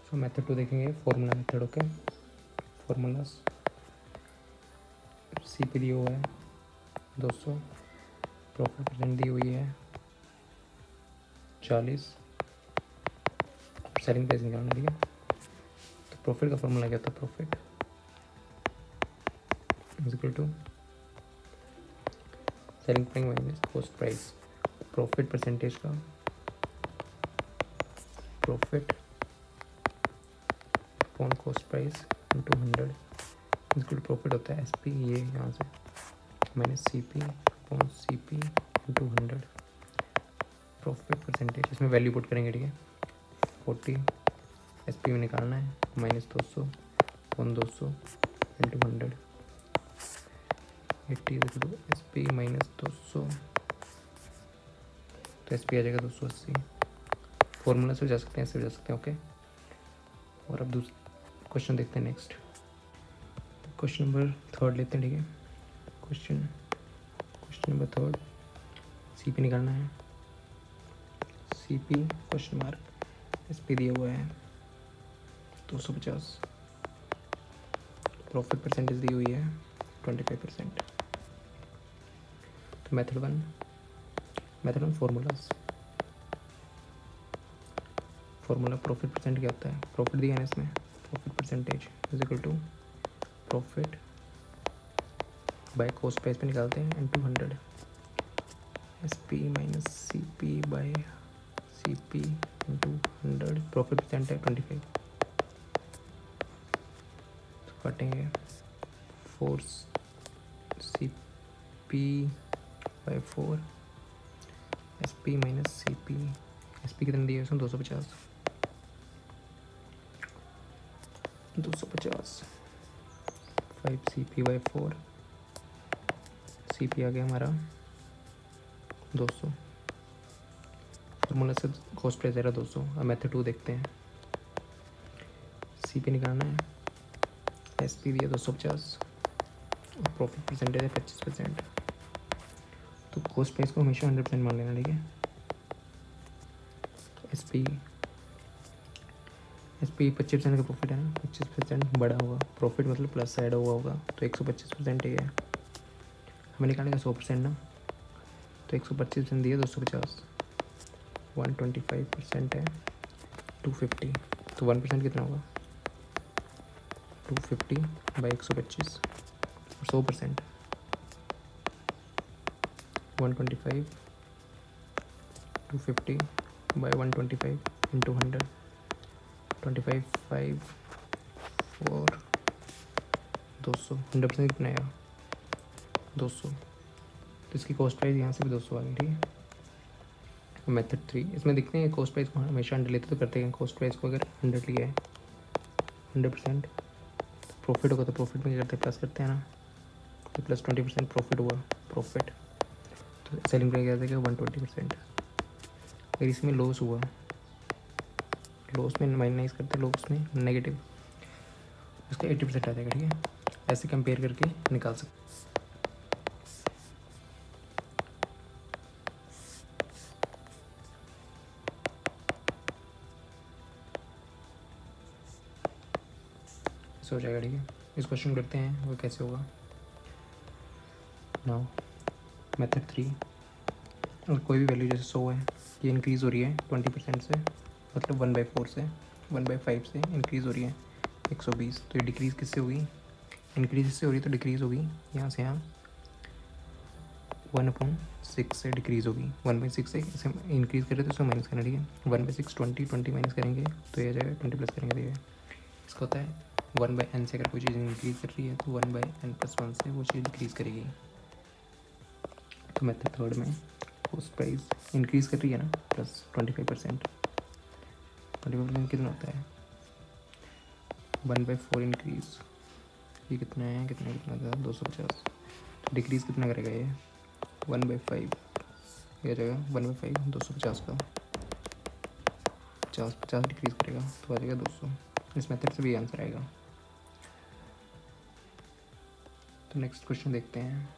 सो मेथड 2 देखेंगे, formula method. Okay, formulas, CP दी हुआ है 200, प्रॉफिट परसेंट दी हुई है 40, सेलिंग प्राइस निकालना, ठीक है। तो प्रॉफिट का फॉर्मूला क्या होता है, profit is equal to selling price minus cost price. Profit percentage का profit upon cost price into 100 is equal to profit होता है SP, ये यहाँ से minus CP upon CP into 100, profit percentage. इसमें वैल्यू पुट करेंगे, ठीक है। 40 SP में निकालना है, minus 200 upon 200 into 100, 80 equal to SP minus 200, तो SP आ जाएगा 280। फॉर्मूला से जा सकते हैं, ऐसे भी जा सकते हैं, ओके। और अब दूसरा क्वेश्चन देखते हैं नेक्स्ट। क्वेश्चन नंबर 3 लेते हैं, ठीक है। क्वेश्चन नंबर 3, CP निकालना है। CP क्वेश्चन मार्क, SP दिया हुआ है 250, प्रॉफिट परसेंटेज दी हुई है 25%। तो method 1 formulas, formula profit percent क्या होता है, प्रॉफिट दिया है इसमें, profit percentage is equal to profit by cost price पे निकालते हैं into 100, SP minus CP by CP into 100, profit percent है 25। तो काटेंगे, by 4 S P minus C P. S P कितने दिए उसमें 250 5 C P by 4 C P आ गया हमारा 200। फॉर्मूला से कॉस्ट प्राइस आ रहा 200। अब मेथड 2 देखते हैं। सी पी निकालना है, एस पी दिया 250 और प्रॉफिट परसेंटेज है 25%। तो कॉस्ट प्राइस को हमेशा 100% मान लेना, ठीक है। एस पी 25% का प्रॉफिट है ना, 25% बढ़ा हुआ प्रॉफिट मतलब प्लस साइड हुआ होगा, तो 125% ही है। हमें निकालेगा 100% ना, तो 125% दिया 250, 125% है 250, तो 1% कितना होगा 250 बाई 125 और 100% 125 250 बाई 125 इंटू 100 25 5 4 200। 100% कितना आएगा 200। तो इसकी कॉस्ट प्राइस यहाँ से भी 200 आ गई, ठीक है। मेथड 3 इसमें देखते हैं कॉस्ट प्राइस को हमेशा 100 लेते तो करते हैं। कॉस्ट प्राइस को अगर 100 लिया है 100% प्रॉफिट होगा तो प्रॉफिट में क्या करते हैं प्लस करते हैं ना, तो प्लस 20% प्रॉफिट हुआ प्रॉफिट, तो सेलिंग प्राइस क्या देगा 120%। अगर इसमें लॉस हुआ, लॉस में माइनस करते हैं, लॉस में नेगेटिव, उसका 80% आ जाएगा, ठीक है। ऐसे कंपेयर करके निकाल सकते। हो जाएगा, ठीक है। इस क्वेश्चन करते हैं वो कैसे होगा। नाउ मेथड 3, और कोई भी वैल्यू जैसे 100 है, ये इंक्रीज़ हो रही है 20% से, मतलब 1/4 से 1/5 से इंक्रीज़ हो रही है 120, तो ये डिक्रीज़ किससे होगी, इंक्रीज इससे हो रही तो डिक्रीज़ होगी यहाँ से यहाँ 1/6 से डिक्रीज़ होगी 1/6 से। इसे इंक्रीज़ करें तो इसको माइनस करना, ठीक है। 1/6 20 माइनस करेंगे तो ये आ जाएगा 20 प्लस करेंगे तो ये इसका होता है 1/n से। अगर कोई चीज़ इंक्रीज़ कर रही है तो 1/n+1 से वो चीज़ डिक्रीज़ करेगी। तो मेथड 3 में कॉस्ट प्राइस इंक्रीज़ कर रही है ना, प्लस 25%। 25% कितना होता है 1/4 इंक्रीज़, ये कितना है कितना था 250, तो डिक्रीज़ कितना करेगा ये 1/5, ये जाएगा 1/5 250 का 50 डिक्रीज़ करेगा तो आ जाएगा 200। इस मेथड से भी आंसर आएगा। तो नेक्स्ट क्वेश्चन देखते हैं,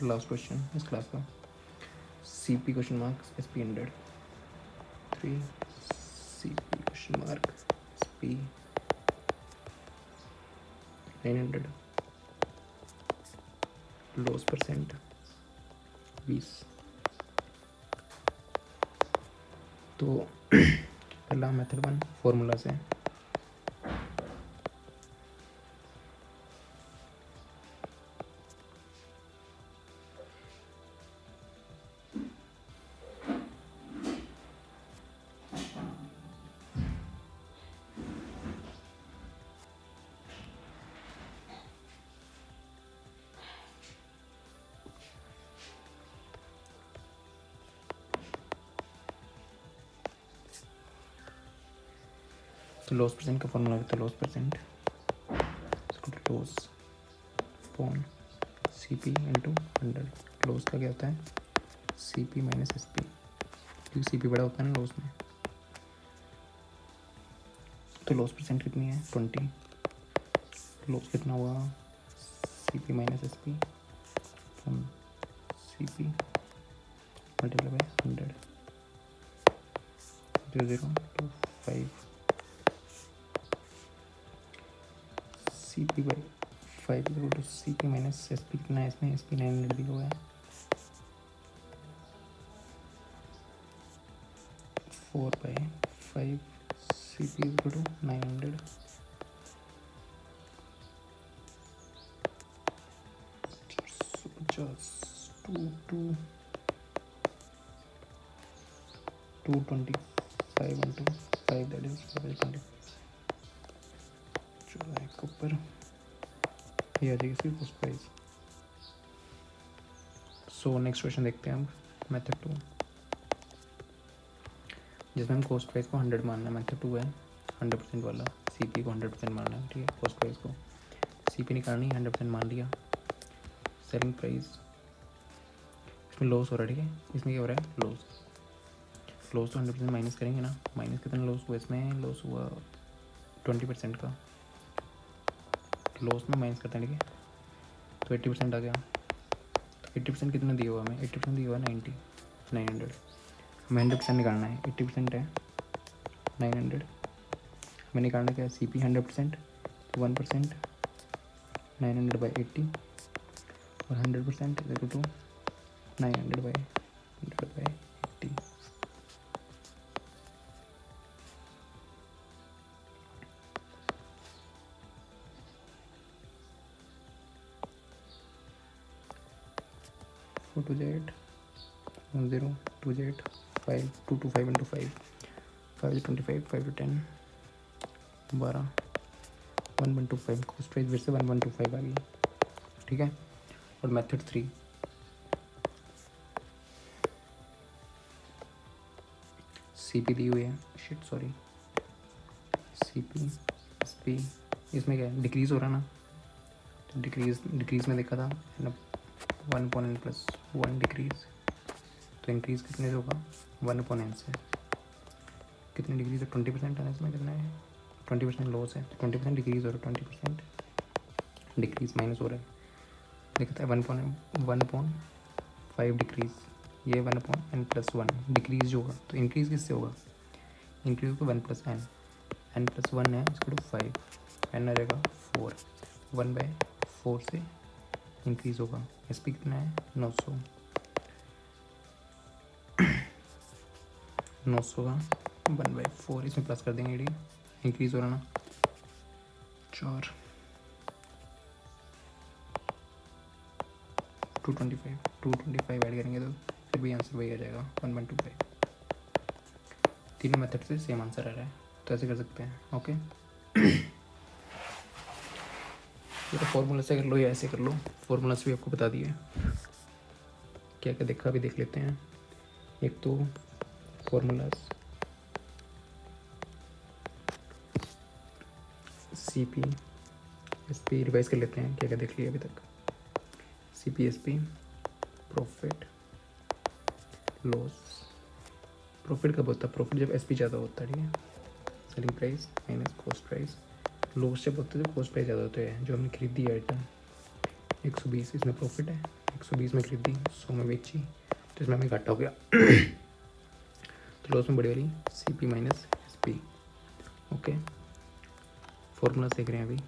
लास्ट क्वेश्चन इस क्लास का। CP question mark SP 100 3 CP question mark SP 900 loss percent 20। तो पहला मेथड 1 फॉर्मूला से तो लॉस परसेंट का फॉर्मूला होता है loss percent loss upon CP into 100। Loss का क्या होता है CP माइनस SP, क्योंकि CP बड़ा होता है ना लॉस में। तो लॉस परसेंट कितनी है 20, लॉस कितना हुआ CP minus SP upon CP multiply by 100 0.025 CP by 5 equal to CP minus SP कितना है इसमें SP 900 दिया हुआ है 4/5 CP equal to 900 225 into 5 that is 20। चलो एक ऊपर ये आ जाएगी इसकी cost price so next question देखते हैं हम, मेथड 2, जिसमें हम कॉस्ट प्राइस को 100 मानना है। मेथड 2 है 100% वाला, CP को 100% मानना है, ठीक है। कॉस्ट प्राइस को CP निकालनी है, 100% मान लिया। सेलिंग प्राइस, इसमें लॉस हो रहा है, ठीक है। इसमें क्या हो रहा है, लॉस तो 100% माइनस करेंगे ना। माइनस कितना लॉस हुआ, इसमें लॉस हुआ 20% का, लॉस में माइनस करते हैं, ठीक है। तो 80% आ गया। तो 80% कितना दिया हुआ हमें, 80% दिया हुआ 900। हमें 100% निकालना है। 80% है 900, हमें निकालना क्या है, CP 100%, 1%, 900/80, और 100% is equal to 900/100/80। Four two जेट 0, 2 जेट 5, 2 to 5 into 5, 5 to 25, 5 to 10, 12, 1125। Cost price फिर से 1125 आ गई, ठीक है। और मेथड 3, CP दी हुई है, शिट सॉरी, CP SP, इसमें क्या है, डिक्रीज़ हो रहा ना। तो डिक्रीज़ में देखा था 1/n+1 डिक्रीज़। तो इंक्रीज़ कितने से होगा, 1/n से। कितनी डिक्रीज़ है, 20% है। इसमें कितना है, 20% लॉस है। तो 20% डिक्रीज़ हो रहा है, 20% डिक्रीज़ माइनस हो रहा है। देखता है 1/5 डिक्रीज़, ये 1/n+1 डिक्रीज़ जो होगा। तो इंक्रीज़ किससे होगा, इंक्रीज़ को 1+n, n+1 है, इसको 5, n आ जाएगा 4, 1/4 से इंक्रीज़ होगा। SP कितना है, 900 का 1/4, इसमें प्लस कर देंगे, डी इंक्रीज़ हो रहा ना, 4, 225 ऐड करेंगे तो फिर भी आंसर वही आ जाएगा, 1/25। तीनों मेथड से सेम आंसर आ रहा है, तो ऐसे कर सकते हैं, ओके। ये तो फॉर्मूला से कर लो या ऐसे कर लो, फॉर्मूलास भी आपको बता दिए, क्या क्या देखा भी देख लेते हैं। एक तो फॉर्मूलास CP SP रिवाइज कर लेते हैं, क्या क्या देख लिया अभी तक। CP SP, profit loss. Profit कब होता है, प्रॉफिट जब SP ज़्यादा होता है, ठीक है। Selling price minus cost price. Loss जब होता है जब कॉस्ट प्राइस ज़्यादा होता है। जो हमने खरीदी आइटम 120, इसमें प्रॉफिट है, 120 में खरीदी, 100 में बेची, तो इसमें हमें घाटा हो गया। तो लॉस में बड़ी वाली CP minus SP, okay. Formula देख रहे हैं अभी।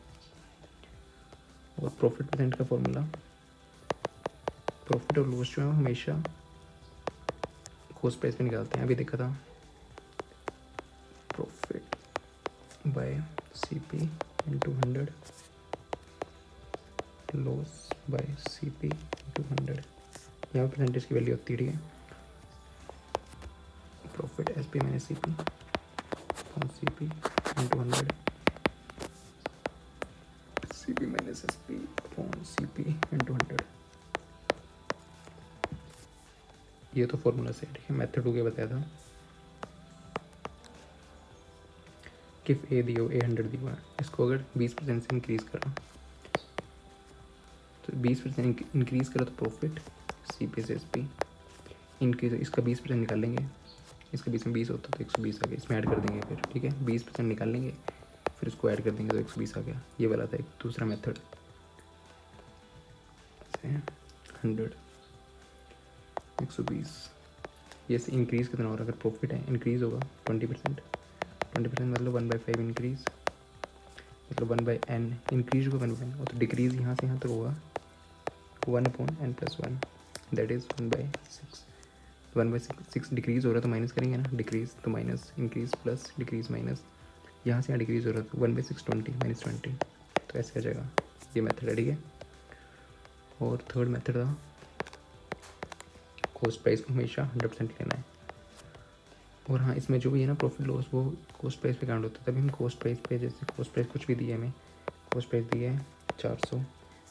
और प्रॉफिट परसेंट का फॉर्मूला, प्रॉफिट और लॉस जो है हमेशा कॉस्ट प्राइस पे निकालते हैं, अभी देखा था। Profit by CP into 100, loss by CP into 100, यहाँ पर परसेंटेज की वैल्यू होती है, ठीक है। Profit SP minus CP upon CP into 100, CP minus SP upon CP into 100। ये तो फॉर्मूला से, ठीक है। मेथड 2 के बताया था कि A दिया हो, A 100 दिया हुआ है, इसको अगर 20% से इंक्रीज़ करा, तो 20% इंक्रीज़ करा तो प्रॉफिट CP से SP इंक्रीज, इसका 20% निकाल लेंगे, इसका 20 में 20 होता तो 120 आ गया, इसमें ऐड कर देंगे फिर, ठीक है। 20% निकाल लेंगे, फिर उसको ऐड कर देंगे तो 120 आ गया। ये वाला था एक दूसरा मेथड, 100 120। ये से इंक्रीज़ कितना हो रहा है, अगर प्रॉफिट है इंक्रीज़ होगा 20%, 20% मतलब 1/5 इंक्रीज़, मतलब 1/n इंक्रीज होगा 1/n, और तो डिक्रीज़ यहाँ से यहाँ तक होगा 1/n+1, दैट इज़ 1/6। 1/6 डिक्रीज़ हो रहा है तो माइनस करेंगे ना, डिक्रीज़ तो minus, increase plus, decrease minus, यहाँ से यहाँ डिक्रीज़ हो रहा है तो 1/6 20 -20, तो ऐसे आ जाएगा। ये मेथड है, ठीक है। और थर्ड मेथड था कॉस्ट प्राइस को हमेशा 100% लेना है। और हाँ, इसमें जो भी है ना प्रॉफिट लॉस, वो कॉस्ट प्राइस पे काउंट होता है। तभी हम कॉस्ट प्राइस पे, जैसे कॉस्ट प्राइस कुछ भी दिया है हमें, कॉस्ट प्राइस दिया है 400, तो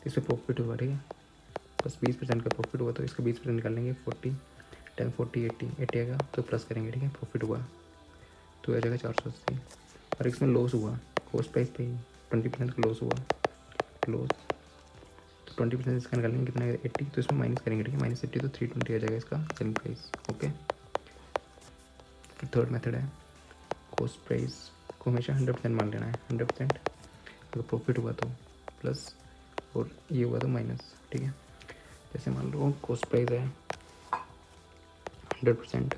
इसमें प्रॉफिट हुआ, ठीक है। बस 20% का प्रॉफिट हुआ तो इसका 20% निकालेंगे। 40 10 40 80 80 आएगा तो प्लस करेंगे, ठीक है। प्रॉफिट हुआ तो आ जाएगा 480। और इसमें लॉस हुआ कॉस्ट प्राइस पे ही 20% का लॉस हुआ, लॉस तो 20% इसका निकालेंगे, कितना है 80, तो इसमें माइनस करेंगे, ठीक है। -80 तो 320 आ जाएगा इसका सेलिंग प्राइस, ओके। फिर थर्ड मेथड है, कॉस्ट प्राइस को हमेशा 100% मान लेना है। 100% अगर प्रॉफिट हुआ तो प्लस और ये हुआ तो माइनस, ठीक है। जैसे मान लो कॉस्ट प्राइस है 100%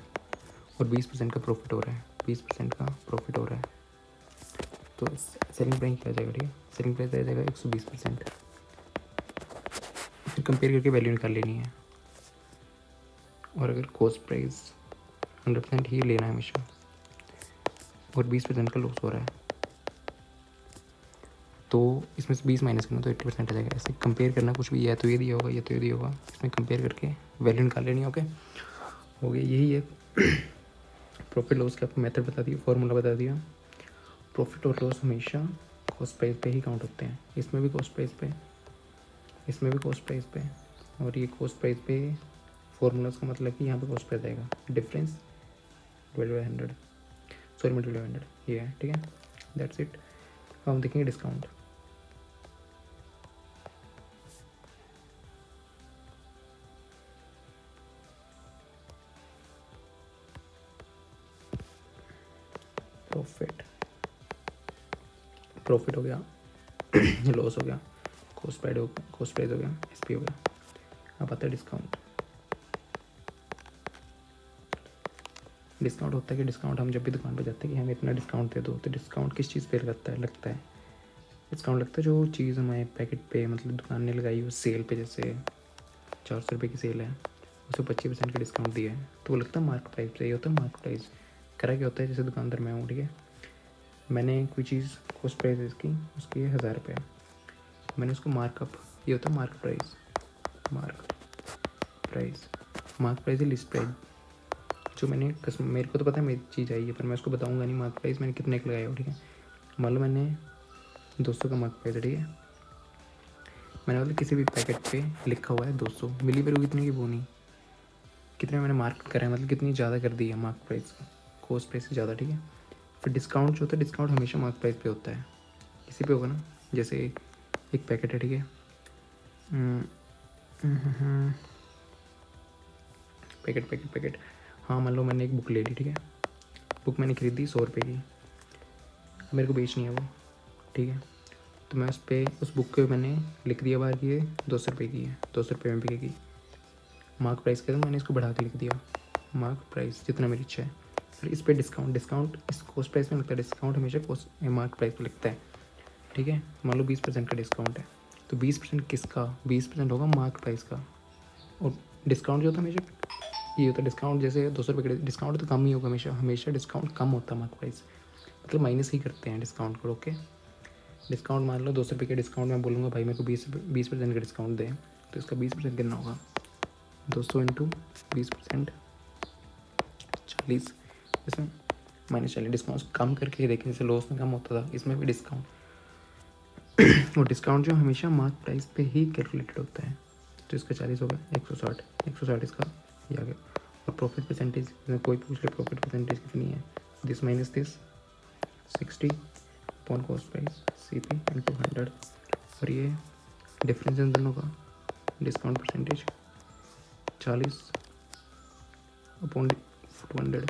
और 20% का प्रॉफिट हो रहा है, 20% का प्रॉफिट हो रहा है, तो सेलिंग प्राइस क्या आ जाएगा, ठीक है। सेलिंग प्राइस आ जाएगा 120%। फिर कंपेयर करके वैल्यू निकाल लेनी है। और अगर कॉस्ट प्राइस 100% ही लेना है हमेशा और 20% का लॉस हो रहा है तो इसमें से 20 माइनस करना तो 80% आ जाएगा। ऐसे कंपेयर करना कुछ भी, या तो ये दिया होगा या तो ये दिया होगा, इसमें कंपेयर करके वैल्यू निकाल लेनी है, ओके। हो गया, यही है प्रॉफिट लॉस का आपको मेथड बता दिया, फॉर्मूला बता दिया। प्रॉफिट और लॉस हमेशा कॉस्ट प्राइस पे ही काउंट होते हैं। इसमें भी कॉस्ट प्राइस पे, इसमें भी कॉस्ट प्राइस पे, और ये कॉस्ट प्राइस पे फॉर्मूलाज का मतलब कि यहाँ पे कॉस्ट प्राइस आएगा, difference divided by 100, sorry multiply 100, ये है, ठीक है। That's it. अब हम देखेंगे डिस्काउंट। प्रॉफिट हो गया, लॉस हो गया, कॉस्ट प्राइस हो गया, एसपी हो गया। अब आता है डिस्काउंट। डिस्काउंट होता है कि डिस्काउंट हम जब भी दुकान पर जाते हैं कि हमें इतना डिस्काउंट दे दो, तो डिस्काउंट किस चीज़ पे लगता है डिस्काउंट लगता है जो चीज़ हमारे पैकेट पे मतलब दुकान ने लगाई हो सेल पे, जैसे 400 रुपये की सेल है, उसे 25% का डिस्काउंट दिया है तो वो लगता है मार्केट प्राइस पे। ये होता है मार्केट प्राइस। करा क्या होता है, जैसे दुकानदार मैं हूँ, ठीक है, मैंने कोई चीज़ कॉस्ट प्राइस इसकी उसकी है 1000 रुपये, मैंने उसको मार्कअप, ये होता है मार्क प्राइस। मार्क प्राइस है लिस्ट प्राइस, जो मैंने मेरे को तो पता है मेरी चीज़ आई है, पर मैं उसको बताऊंगा नहीं मार्क प्राइस मैंने कितने का लगाया हो, ठीक है। मान लो मैंने 200 का मार्क प्राइस है, ठीक है। मैंने मतलब किसी भी पैकेट पे लिखा हुआ है 200, मिली वैल्यू कितने की वो नहीं, कितने मैंने मार्क करा है, मतलब कितनी ज़्यादा कर दी है मार्क प्राइस कॉस्ट प्राइस से ज़्यादा, ठीक है। फिर डिस्काउंट जो होता है, डिस्काउंट हमेशा मार्क प्राइस पे होता है, किसी पे होगा ना। जैसे एक पैकेट है, ठीक है, पैकेट, हाँ मान लो मैंने एक बुक ले ली, ठीक है। बुक मैंने खरीदी 100 रुपये की, मेरे को बेचनी है वो, ठीक है। तो मैं उस बुक के मैंने लिख दिया बाहर की ये 200 रुपये की है, 200 रुपये में बिकेगी। मार्क प्राइस के, तो मैंने इसको बढ़ा के लिख दिया मार्क प्राइस जितना मेरी इच्छा है। फिर इस पर डिस्काउंट इस कॉस्ट प्राइस में लगता है, डिस्काउंट हमेशा कॉस्ट मार्क प्राइस पर लगता है, ठीक है। मान लो 20% का डिस्काउंट है, तो 20% किसका, 20% होगा मार्क प्राइस का। और डिस्काउंट जो होता है हमेशा ये होता है, डिस्काउंट जैसे 200 रुपये का डिस्काउंट तो कम ही होगा हमेशा डिस्काउंट कम होता है मार्क प्राइस, मतलब माइनस ही करते हैं डिस्काउंट को, ओके। डिस्काउंट मान लो 200 रुपये के डिस्काउंट में बोलूँगा भाई मेरे को 20% का डिस्काउंट दें, तो इसका 20% कितना होगा, 200 इंटू 20% 40, इसमें -40। डिस्काउंट कम करके देखें, जैसे लॉस में कम होता था, इसमें भी डिस्काउंट और डिस्काउंट जो हमेशा मार्क प्राइस पे ही कैलकुलेटेड होता है। तो इसका 40 होगा, 160 इसका ये आ गया। और प्रॉफिट परसेंटेज कोई पूछ ले, प्रॉफिट परसेंटेज कितनी है, this minus this 60 upon cost price CP into 100। और ये डिफरेंस इन दोनों का डिस्काउंट परसेंटेज 40 अपॉन 200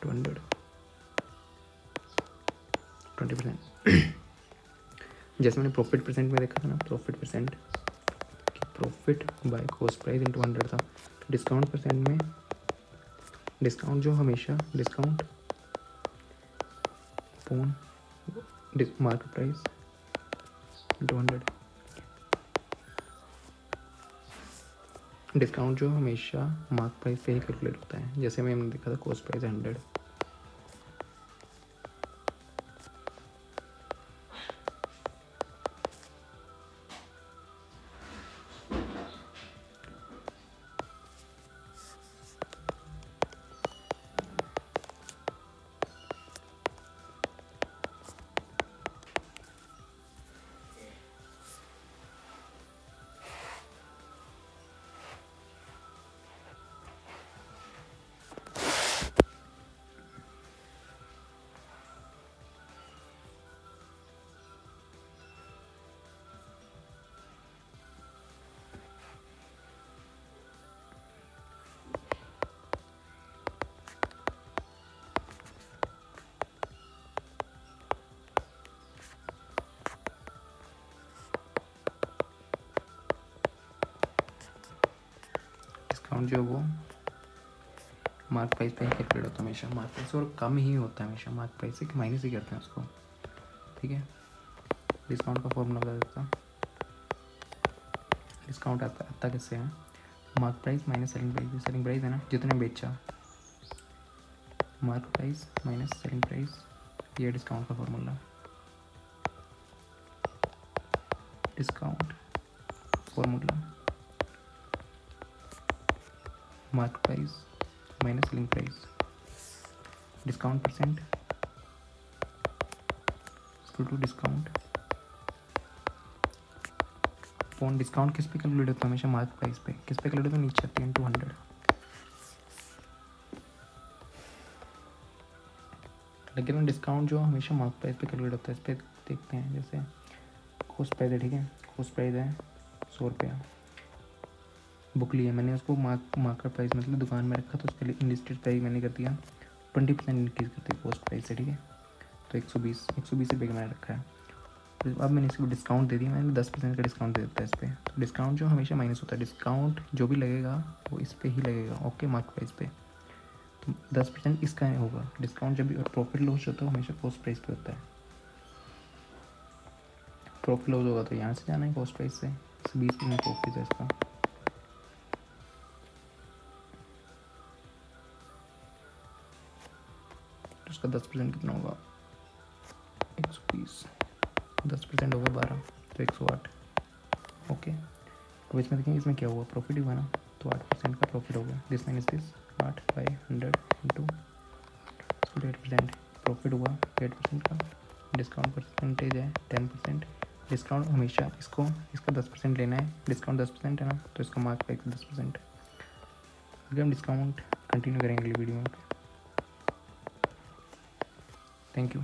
20%। जैसे मैंने प्रॉफिट परसेंट में देखा था ना, प्रॉफिट परसेंट कि profit by cost price into 100 था, तो डिस्काउंट परसेंट में डिस्काउंट जो हमेशा discount upon market price into 100, discount जो हमेशा मार्क प्राइस पे ही कैलकुलेट होता है। जैसे मैंने देखा था कॉस्ट प्राइस 100, डिस्काउंट जो है वो मार्क प्राइस पे ही कैलकुलेट होता है हमेशा, मार्क प्राइस और कम ही होता है हमेशा, मार्क प्राइस से माइनस ही करते हैं उसको, ठीक है। डिस्काउंट का फॉर्मूला बता देता हूँ। डिस्काउंट आता कैसे है, mark price minus selling price है ना, जितने बेचा, mark price minus selling price, ये डिस्काउंट का फॉर्मूला। Discount formula mark price minus selling price, discount percent to discount phone. डिस्काउंट किस पे कैलकुलेट होता है हमेशा, मार्क प्राइस पे। किस पे कैलकुलेट होता है, नीचे 10/100। लेकिन डिस्काउंट जो हमेशा मार्क प्राइस पे कैलकुलेट होता है। इस पर देखते हैं, जैसे कॉस्ट प्राइस है, ठीक है, कॉस्ट प्राइस है 100 रुपया, बुक लिया मैंने, उसको मार्केट प्राइस मतलब दुकान में रखा, तो उसके लिए इंडस्ट्री प्राइस मैंने कर दिया 20% इंक्रीज़ करती है कॉस्ट प्राइस से, ठीक है। तो 120 रुपये का मैंने रखा है। अब मैंने इसको डिस्काउंट दे दिया, मैंने 10% का डिस्काउंट दे देता है इस पर। तो डिस्काउंट जो हमेशा माइनस होता है, डिस्काउंट जो भी लगेगा वो इस पर ही लगेगा, ओके, मार्क प्राइस पे। तो 10% इसका होगा डिस्काउंट जब भी। और प्रॉफिट लॉस होता है हमेशा कॉस्ट प्राइस पे होता है। प्रॉफिट लॉस होगा तो यहाँ से जाना है कॉस्ट प्राइस से, 20% प्रॉफिट है इसका। तो उसका 10% कितना होगा, 120, 10% होगा 12, तो 108, ओके। अब इसमें देखेंगे इसमें क्या हुआ, प्रॉफिट हुआ ना, तो 8% का प्रॉफिट हो गया। This minus this, 8/100 into 8%, profit हुआ 8% का। डिस्काउंट परसेंटेज है 10%। डिस्काउंट हमेशा इसका 10% लेना है, डिस्काउंट 10% है ना, तो इसका मार्क प्राइस 10%। अगर हम डिस्काउंट कंटिन्यू करेंगे अगली वीडियो में। Thank you.